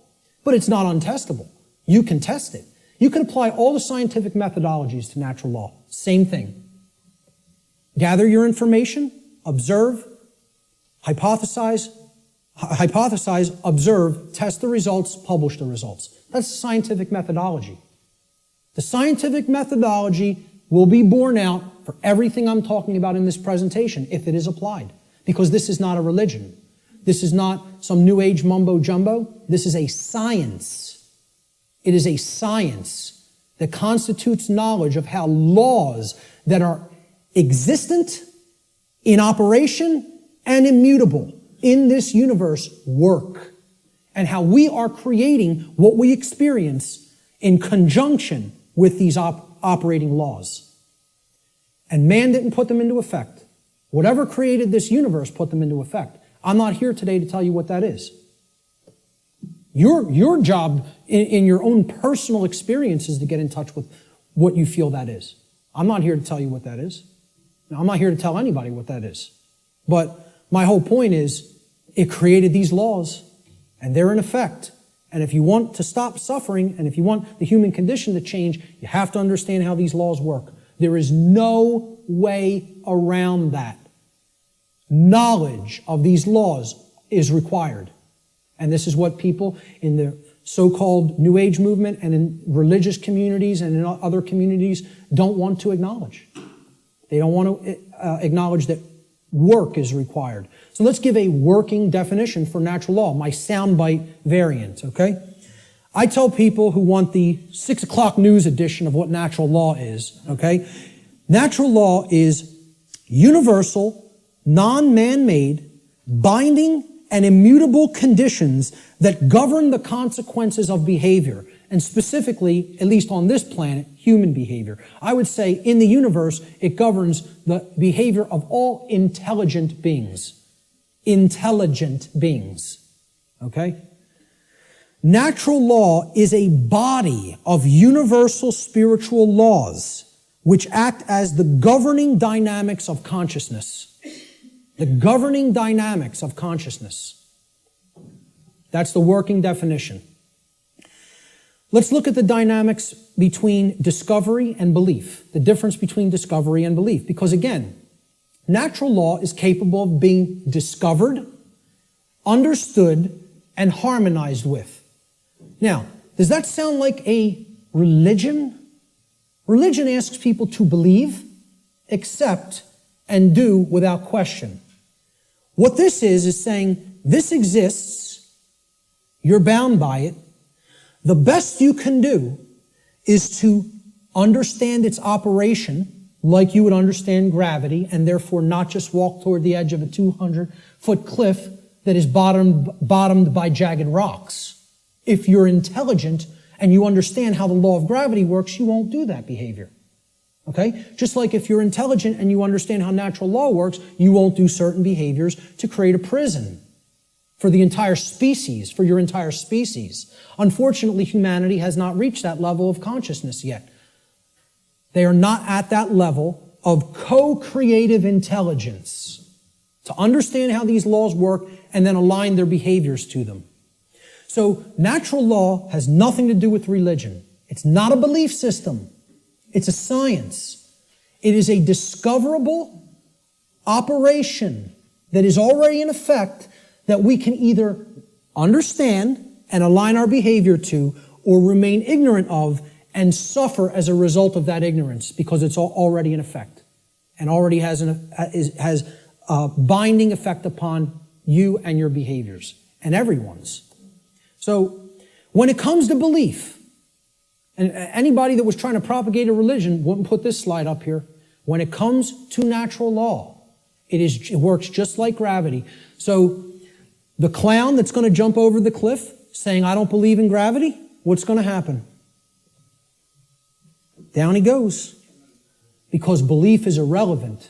But it's not untestable. You can test it. You can apply all the scientific methodologies to natural law. Same thing. Gather your information, observe, hypothesize, observe, test the results, publish the results. That's scientific methodology. The scientific methodology will be borne out for everything I'm talking about in this presentation if it is applied. Because this is not a religion. This is not some New Age mumbo jumbo. This is a science. It is a science that constitutes knowledge of how laws that are existent, in operation, and immutable in this universe work, and how we are creating what we experience in conjunction with these operating laws. And man didn't put them into effect. Whatever created this universe put them into effect. I'm not here today to tell you what that is. Your job in your own personal experience is to get in touch with what you feel that is. I'm not here to tell you what that is. Now, I'm not here to tell anybody what that is. But my whole point is, it created these laws, and they're in effect. And if you want to stop suffering, and if you want the human condition to change, you have to understand how these laws work. There is no way around that. Knowledge of these laws is required. And this is what people in the so-called New Age movement and in religious communities and in other communities don't want to acknowledge. They don't want to acknowledge that work is required. So let's give a working definition for natural law, my soundbite variant, okay? I tell people who want the 6 o'clock news edition of what natural law is, okay? Natural law is universal, non-man-made, binding, and immutable conditions that govern the consequences of behavior, and specifically, at least on this planet, human behavior. I would say in the universe, it governs the behavior of all intelligent beings. Intelligent beings. Okay? Natural law is a body of universal spiritual laws which act as the governing dynamics of consciousness. The governing dynamics of consciousness. That's the working definition. Let's look at the dynamics between discovery and belief. The difference between discovery and belief. Because again, natural law is capable of being discovered, understood, and harmonized with. Now, does that sound like a religion? Religion asks people to believe, accept, and do without question. What this is saying, this exists, you're bound by it. The best you can do is to understand its operation like you would understand gravity, and therefore not just walk toward the edge of a 200-foot cliff that is bottomed by jagged rocks. If you're intelligent and you understand how the law of gravity works, you won't do that behavior. Okay? Just like if you're intelligent and you understand how natural law works, you won't do certain behaviors to create a prison for the entire species, for your entire species. Unfortunately, humanity has not reached that level of consciousness yet. They are not at that level of co-creative intelligence to understand how these laws work and then align their behaviors to them. So natural law has nothing to do with religion. It's not a belief system. It's a science. It is a discoverable operation that is already in effect that we can either understand and align our behavior to or remain ignorant of and suffer as a result of that ignorance because it's already in effect and already has a binding effect upon you and your behaviors and everyone's. So when it comes to belief, and anybody that was trying to propagate a religion wouldn't put this slide up here. When it comes to natural law, it works just like gravity. So the clown that's going to jump over the cliff saying, I don't believe in gravity, what's going to happen? Down he goes. Because belief is irrelevant.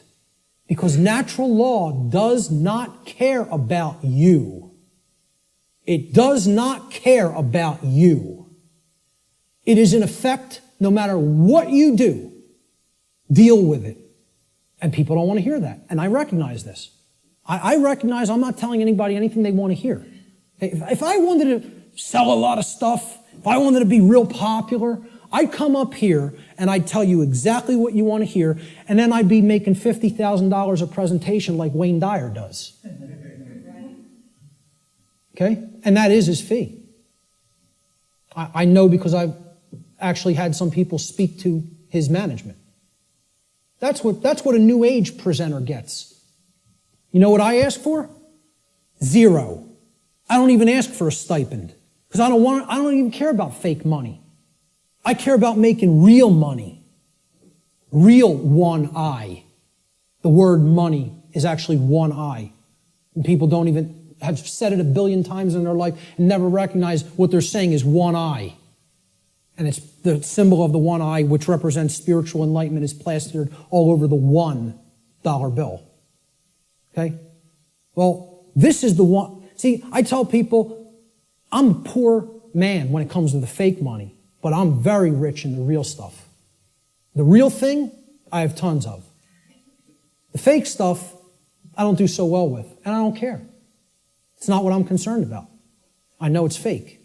Because natural law does not care about you. It does not care about you. It is in effect, no matter what you do, deal with it. And people don't want to hear that. And I recognize this. I recognize I'm not telling anybody anything they want to hear. If I wanted to sell a lot of stuff, if I wanted to be real popular, I'd come up here and I'd tell you exactly what you want to hear, and then I'd be making $50,000 a presentation like Wayne Dyer does. Okay? And that is his fee. I know because I've actually had some people speak to his management. That's what a New Age presenter gets. You know what I ask for? 0. I don't even ask for a stipend because I don't even care about fake money. I care about making real money. Real one I. The word money is actually one I. And people don't even have said it 1 billion times in their life and never recognize what they're saying is one I. And it's the symbol of the one eye, which represents spiritual enlightenment, is plastered all over the $1 bill. Okay? Well, this is the one. See, I tell people, I'm a poor man when it comes to the fake money, but I'm very rich in the real stuff. The real thing, I have tons of. The fake stuff, I don't do so well with, and I don't care. It's not what I'm concerned about. I know it's fake.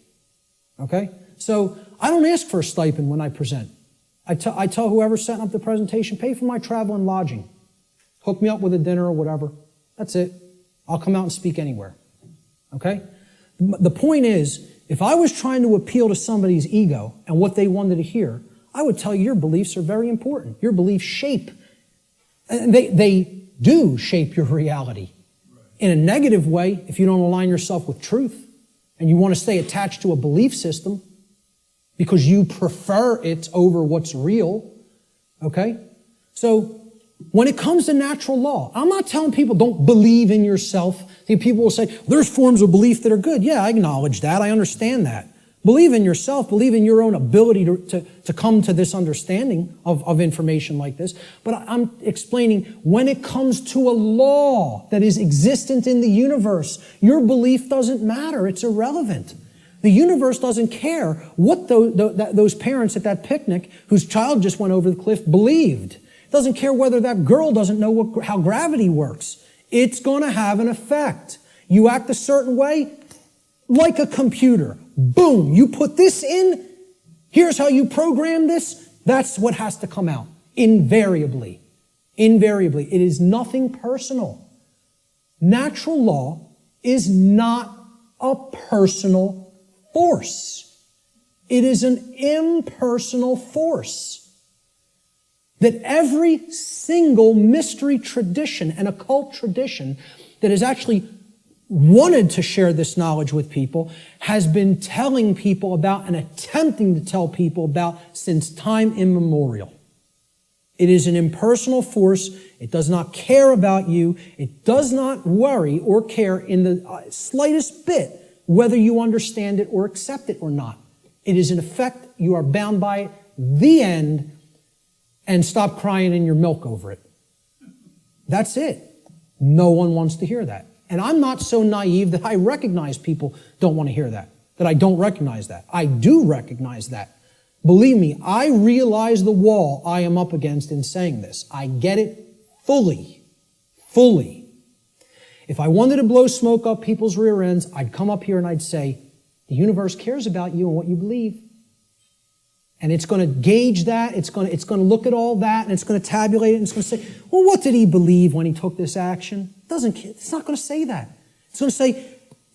Okay? So I don't ask for a stipend when I present. I tell whoever's setting up the presentation, pay for my travel and lodging. Hook me up with a dinner or whatever. That's it. I'll come out and speak anywhere. Okay? The point is, if I was trying to appeal to somebody's ego and what they wanted to hear, I would tell you your beliefs are very important. Your beliefs shape. And they do shape your reality. In a negative way, if you don't align yourself with truth and you want to stay attached to a belief system because you prefer it over what's real, okay? So when it comes to natural law, I'm not telling people don't believe in yourself. People will say, there's forms of belief that are good. Yeah, I acknowledge that. I understand that. Believe in yourself. Believe in your own ability to come to this understanding of information like this. But I'm explaining when it comes to a law that is existent in the universe, your belief doesn't matter. It's irrelevant. The universe doesn't care what those parents at that picnic whose child just went over the cliff believed. It doesn't care whether that girl doesn't know how gravity works. It's going to have an effect. You act a certain way, like a computer. Boom, you put this in, here's how you program this, that's what has to come out. Invariably. Invariably. It is nothing personal. Natural law is not a personal force. It is an impersonal force. That every single mystery tradition and occult tradition that has actually wanted to share this knowledge with people has been telling people about and attempting to tell people about since time immemorial. It is an impersonal force. It does not care about you. It does not worry or care in the slightest bit whether you understand it or accept it or not. It is in effect, you are bound by it, the end, and stop crying in your milk over it. That's it. No one wants to hear that. And I'm not so naive that I recognize people don't want to hear that I don't recognize that. I do recognize that. Believe me, I realize the wall I am up against in saying this. I get it fully. Fully. If I wanted to blow smoke up people's rear ends, I'd come up here and I'd say, the universe cares about you and what you believe. And it's going to gauge that, it's going to look at all that, and it's going to tabulate it, and it's going to say, well, what did he believe when he took this action? It's not going to say that. It's going to say,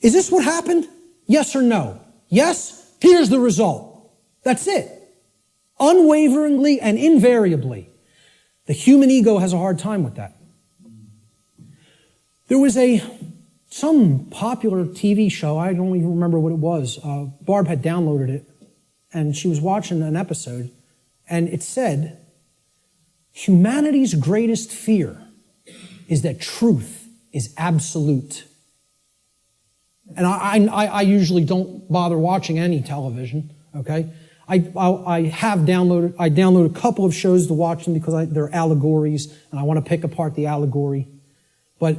is this what happened? Yes or no? Yes? Here's the result. That's it. Unwaveringly and invariably. The human ego has a hard time with that. There was some popular TV show, I don't even remember what it was. Barb had downloaded it. And she was watching an episode, and it said, humanity's greatest fear is that truth is absolute. And I usually don't bother watching any television, okay? I downloaded a couple of shows to watch them because they're allegories, and I want to pick apart the allegory. But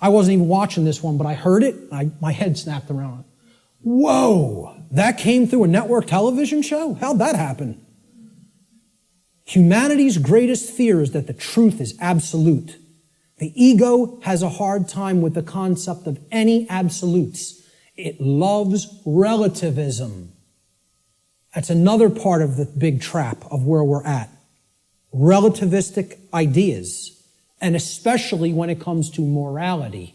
I wasn't even watching this one, but I heard it, and my head snapped around. Whoa! That came through a network television show? How'd that happen? Humanity's greatest fear is that the truth is absolute. The ego has a hard time with the concept of any absolutes. It loves relativism. That's another part of the big trap of where we're at. Relativistic ideas, and especially when it comes to morality.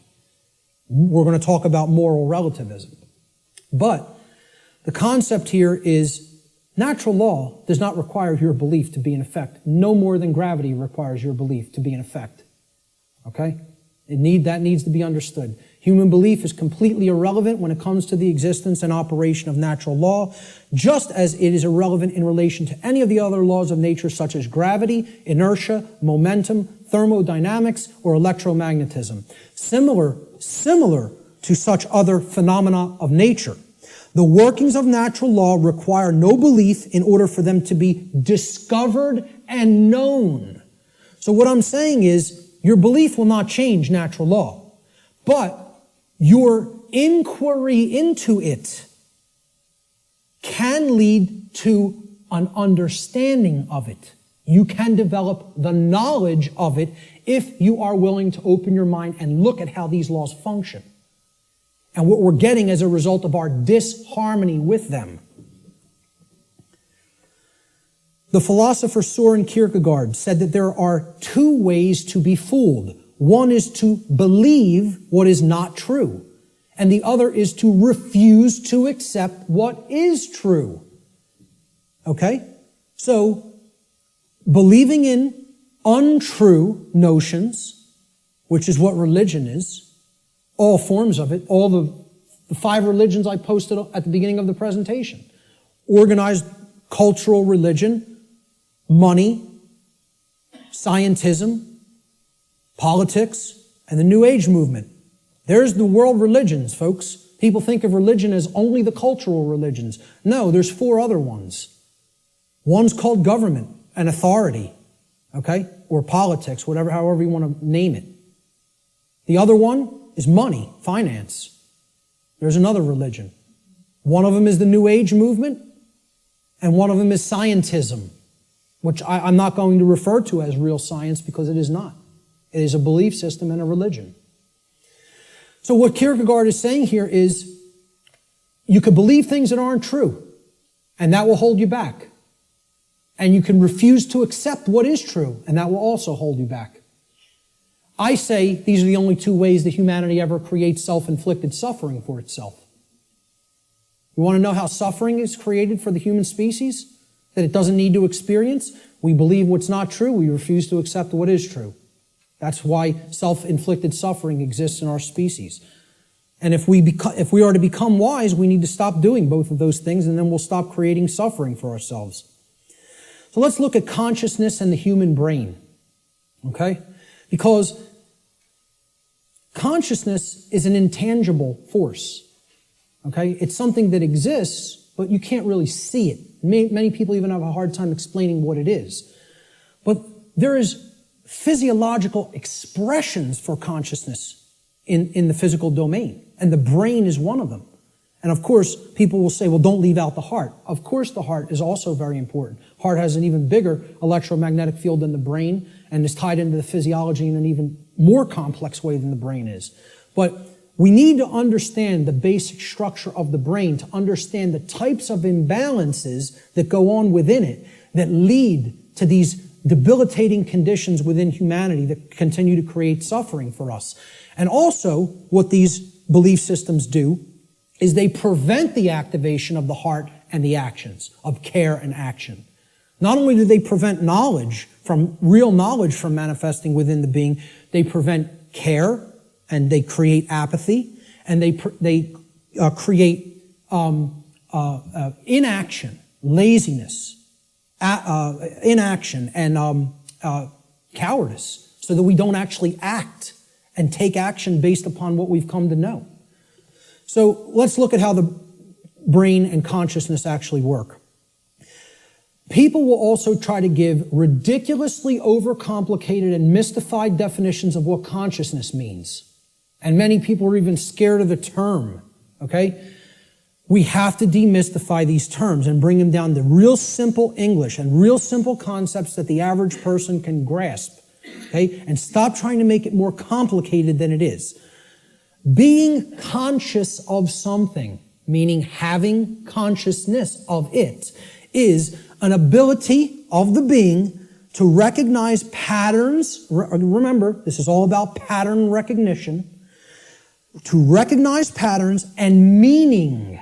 We're going to talk about moral relativism. But the concept here is natural law does not require your belief to be in effect, no more than gravity requires your belief to be in effect. Okay? That needs to be understood. Human belief is completely irrelevant when it comes to the existence and operation of natural law, just as it is irrelevant in relation to any of the other laws of nature such as gravity, inertia, momentum, thermodynamics, or electromagnetism. Similar to such other phenomena of nature. The workings of natural law require no belief in order for them to be discovered and known. So what I'm saying is, your belief will not change natural law, but your inquiry into it can lead to an understanding of it. You can develop the knowledge of it if you are willing to open your mind and look at how these laws function. And what we're getting as a result of our disharmony with them. The philosopher Søren Kierkegaard said that there are two ways to be fooled. One is to believe what is not true, and the other is to refuse to accept what is true. Okay? So, believing in untrue notions, which is what religion is, all forms of it, all the 5 religions I posted at the beginning of the presentation. Organized cultural religion, money, scientism, politics, and the New Age movement. There's the world religions, folks. People think of religion as only the cultural religions. No, there's 4 other ones. One's called government and authority, okay? Or politics, however you want to name it. The other one is money, finance. There's another religion. One of them is the New Age movement, and one of them is scientism, which I'm not going to refer to as real science because it is not. It is a belief system and a religion. So what Kierkegaard is saying here is, you could believe things that aren't true, and that will hold you back. And you can refuse to accept what is true, and that will also hold you back. I say these are the only two ways that humanity ever creates self-inflicted suffering for itself. You want to know how suffering is created for the human species? That it doesn't need to experience? We believe what's not true. We refuse to accept what is true. That's why self-inflicted suffering exists in our species. And if we are to become wise, we need to stop doing both of those things, and then we'll stop creating suffering for ourselves. So let's look at consciousness and the human brain. Okay? Because consciousness is an intangible force. Okay? It's something that exists, but you can't really see it. Many people even have a hard time explaining what it is. But there is physiological expressions for consciousness in the physical domain. And the brain is one of them. And of course, people will say, well, don't leave out the heart. Of course, the heart is also very important. Heart has an even bigger electromagnetic field than the brain and is tied into the physiology in an even more complex way than the brain is. But we need to understand the basic structure of the brain to understand the types of imbalances that go on within it that lead to these debilitating conditions within humanity that continue to create suffering for us. And also, what these belief systems do is they prevent the activation of the heart and the actions, of care and action. Not only do they prevent real knowledge from manifesting within the being, they prevent care, and they create apathy, and they create inaction, laziness, inaction, and cowardice, so that we don't actually act and take action based upon what we've come to know. So let's look at how the brain and consciousness actually work. People will also try to give ridiculously overcomplicated and mystified definitions of what consciousness means. And many people are even scared of the term, okay? We have to demystify these terms and bring them down to real simple English and real simple concepts that the average person can grasp, okay? And stop trying to make it more complicated than it is. Being conscious of something, meaning having consciousness of it, is an ability of the being to recognize patterns. Remember, this is all about pattern recognition. To recognize patterns and meaning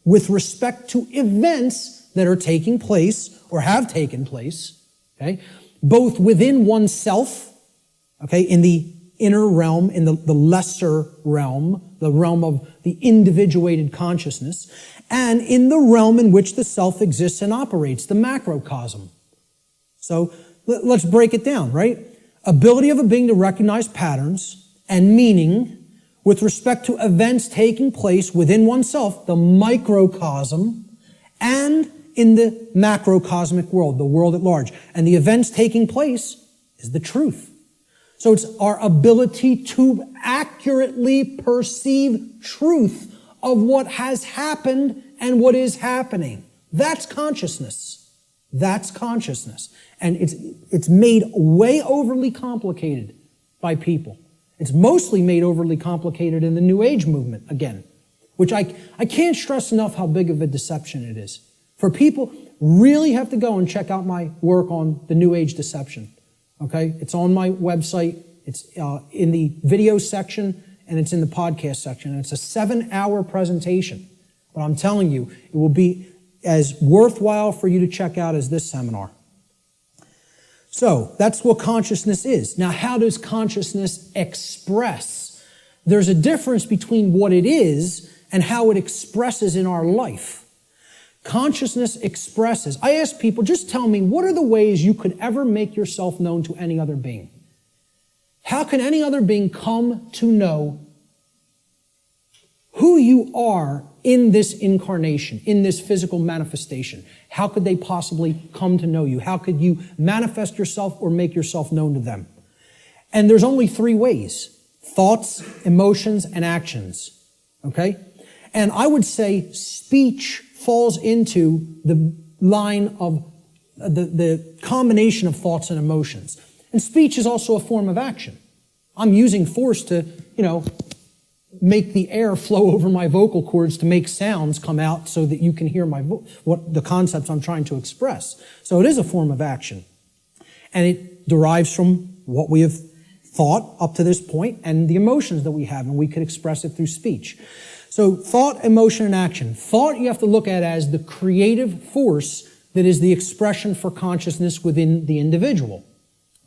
with respect to events that are taking place or have taken place, okay, both within oneself, okay, in the inner realm, in the lesser realm, the realm of the individuated consciousness, and in the realm in which the self exists and operates, the macrocosm. So let's break it down, right? Ability of a being to recognize patterns and meaning with respect to events taking place within oneself, the microcosm, and in the macrocosmic world, the world at large. And the events taking place is the truth. So it's our ability to accurately perceive truth of what has happened and what is happening. That's consciousness. That's consciousness. And it's made way overly complicated by people. It's mostly made overly complicated in the New Age movement, again, which I can't stress enough how big of a deception it is. For people, really have to go and check out my work on the New Age deception. Okay? It's on my website. It's in the video section, and it's in the podcast section. And it's a 7-hour presentation. But I'm telling you, it will be as worthwhile for you to check out as this seminar. So, that's what consciousness is. Now, how does consciousness express? There's a difference between what it is and how it expresses in our life. Consciousness expresses. I ask people, just tell me, what are the ways you could ever make yourself known to any other being? How can any other being come to know who you are in this incarnation, in this physical manifestation? How could they possibly come to know you? How could you manifest yourself or make yourself known to them? And there's only 3 ways: thoughts, emotions, and actions. Okay? And I would say speech falls into the line of the combination of thoughts and emotions. And speech is also a form of action. I'm using force to, make the air flow over my vocal cords to make sounds come out so that you can hear what the concepts I'm trying to express. So it is a form of action. And it derives from what we have thought up to this point and the emotions that we have, and we could express it through speech. So thought, emotion, and action. Thought you have to look at as the creative force that is the expression for consciousness within the individual.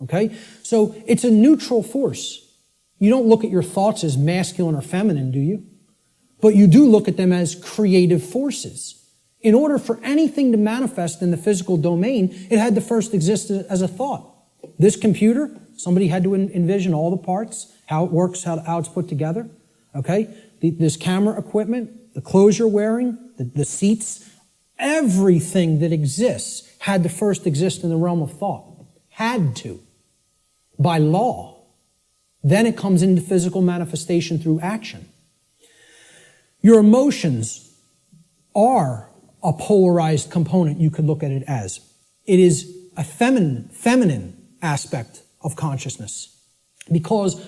Okay? So it's a neutral force. You don't look at your thoughts as masculine or feminine, do you? But you do look at them as creative forces. In order for anything to manifest in the physical domain, it had to first exist as a thought. This computer, somebody had to envision all the parts, how it works, how it's put together. Okay? This camera equipment, the clothes you're wearing, the seats, everything that exists had to first exist in the realm of thought. Had to. By law. Then it comes into physical manifestation through action. Your emotions are a polarized component, you could look at it as. It is a feminine aspect of consciousness. Because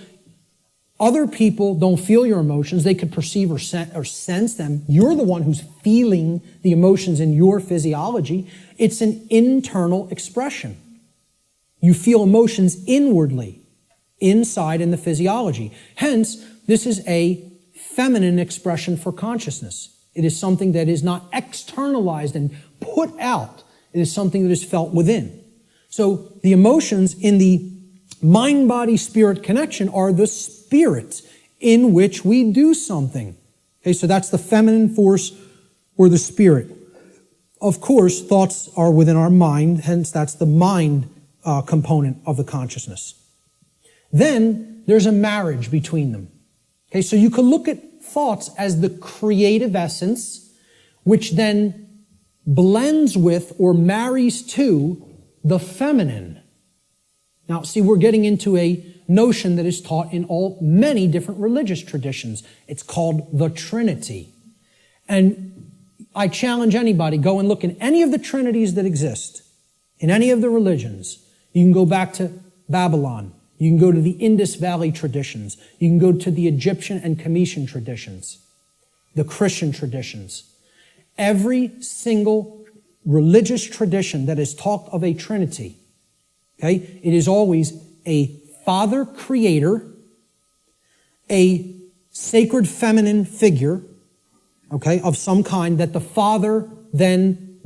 other people don't feel your emotions. They could perceive or sense them. You're the one who's feeling the emotions in your physiology. It's an internal expression. You feel emotions inwardly, inside in the physiology. Hence, this is a feminine expression for consciousness. It is something that is not externalized and put out. It is something that is felt within. So the emotions in the mind-body-spirit connection are the spirit in which we do something. Okay, so that's the feminine force or the spirit. Of course, thoughts are within our mind, hence that's the mind component of the consciousness. Then there's a marriage between them. Okay, so you could look at thoughts as the creative essence, which then blends with or marries to the feminine. Now, see, we're getting into a notion that is taught in many different religious traditions. It's called the Trinity. And I challenge anybody, go and look in any of the Trinities that exist, in any of the religions. You can go back to Babylon. You can go to the Indus Valley traditions. You can go to the Egyptian and Cometian traditions, the Christian traditions. Every single religious tradition that has talked of a Trinity, okay, it is always a Father Creator, a sacred feminine figure, okay, of some kind that the Father then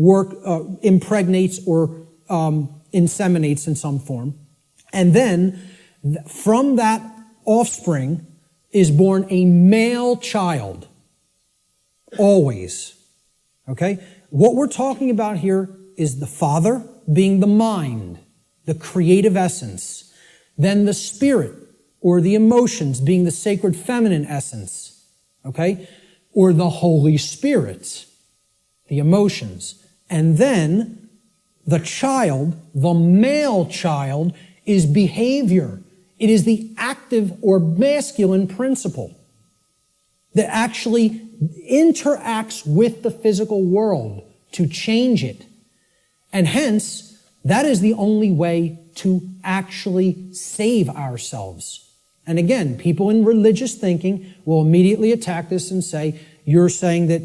impregnates or inseminates in some form. And then from that offspring is born a male child. Always. Okay? What we're talking about here is the Father being the mind, the creative essence. Then the Spirit, or the emotions, being the sacred feminine essence. Okay? Or the Holy Spirit, the emotions. And then the child, the male child, is behavior. It is the active or masculine principle that actually interacts with the physical world to change it. And hence, that is the only way to actually save ourselves. And again, people in religious thinking will immediately attack this and say, you're saying that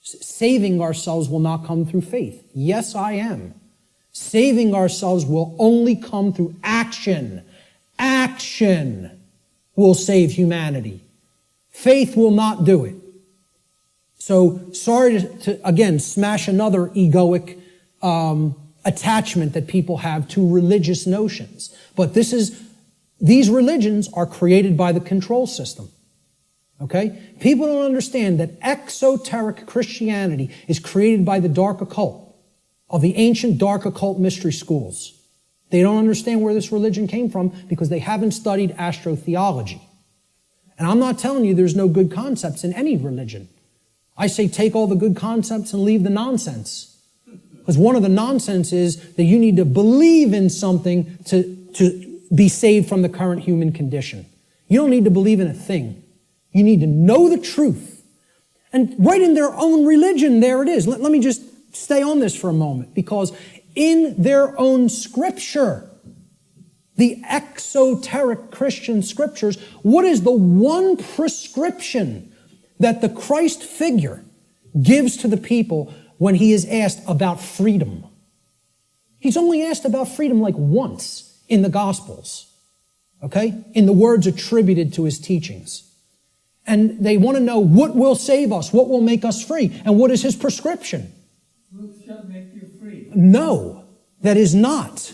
saving ourselves will not come through faith. Yes, I am. Saving ourselves will only come through action. Action will save humanity. Faith will not do it. So, sorry to again, smash another egoic attachment that people have to religious notions. But these religions are created by the control system. Okay? People don't understand that exoteric Christianity is created by the dark occult, of the ancient dark occult mystery schools. They don't understand where this religion came from because they haven't studied astrotheology. And I'm not telling you there's no good concepts in any religion. I say take all the good concepts and leave the nonsense. Because one of the nonsense is that you need to believe in something to be saved from the current human condition. You don't need to believe in a thing. You need to know the truth. And right in their own religion, there it is. Let me just stay on this for a moment, because in their own scripture, the exoteric Christian scriptures, what is the one prescription that the Christ figure gives to the people when he is asked about freedom? He's only asked about freedom like once in the Gospels, okay? In the words attributed to his teachings. And they want to know what will save us, what will make us free, and what is his prescription?
Truth shall make you free.
No, that is not.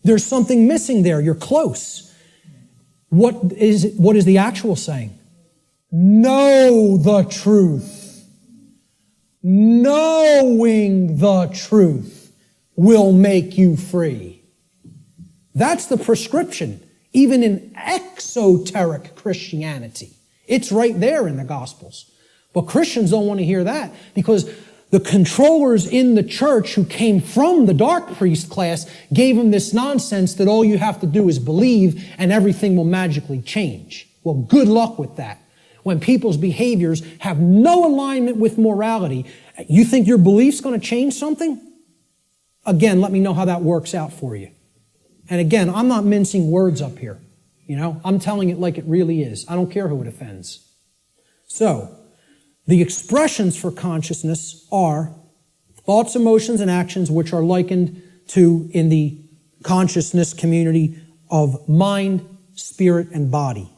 There's something missing there. You're close. What is the actual saying? Know the truth. Knowing the truth will make you free. That's the prescription, even in exoteric Christianity. It's right there in the Gospels. But Christians don't want to hear that because the controllers in the church who came from the dark priest class gave them this nonsense that all you have to do is believe and everything will magically change. Well, good luck with that. When people's behaviors have no alignment with morality, you think your belief's going to change something? Again, let me know how that works out for you. And again, I'm not mincing words up here. You know, I'm telling it like it really is. I don't care who it offends. So, the expressions for consciousness are thoughts, emotions, and actions which are likened to, in the consciousness community, of mind, spirit, and body.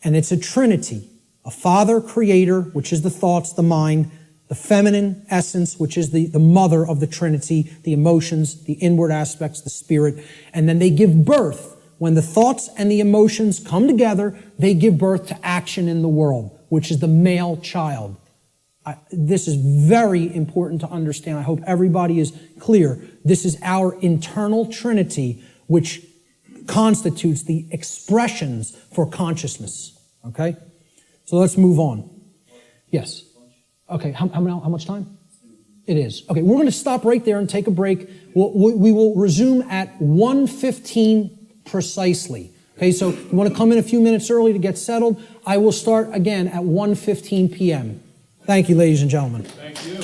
And it's a trinity. A Father, Creator, which is the thoughts, the mind, the feminine essence, which is the mother of the Trinity, the emotions, the inward aspects, the spirit. And then they give birth. When the thoughts and the emotions come together, they give birth to action in the world, which is the male child. This is very important to understand. I hope everybody is clear. This is our internal Trinity, which constitutes the expressions for consciousness. Okay? So let's move on. Yes? Okay, how much time? It is. Okay, we're going to stop right there and take a break. We will resume at 1:15 precisely. Okay, so you want to come in a few minutes early to get settled. I will start again at 1:15 p.m. Thank you, ladies and gentlemen.
Thank you.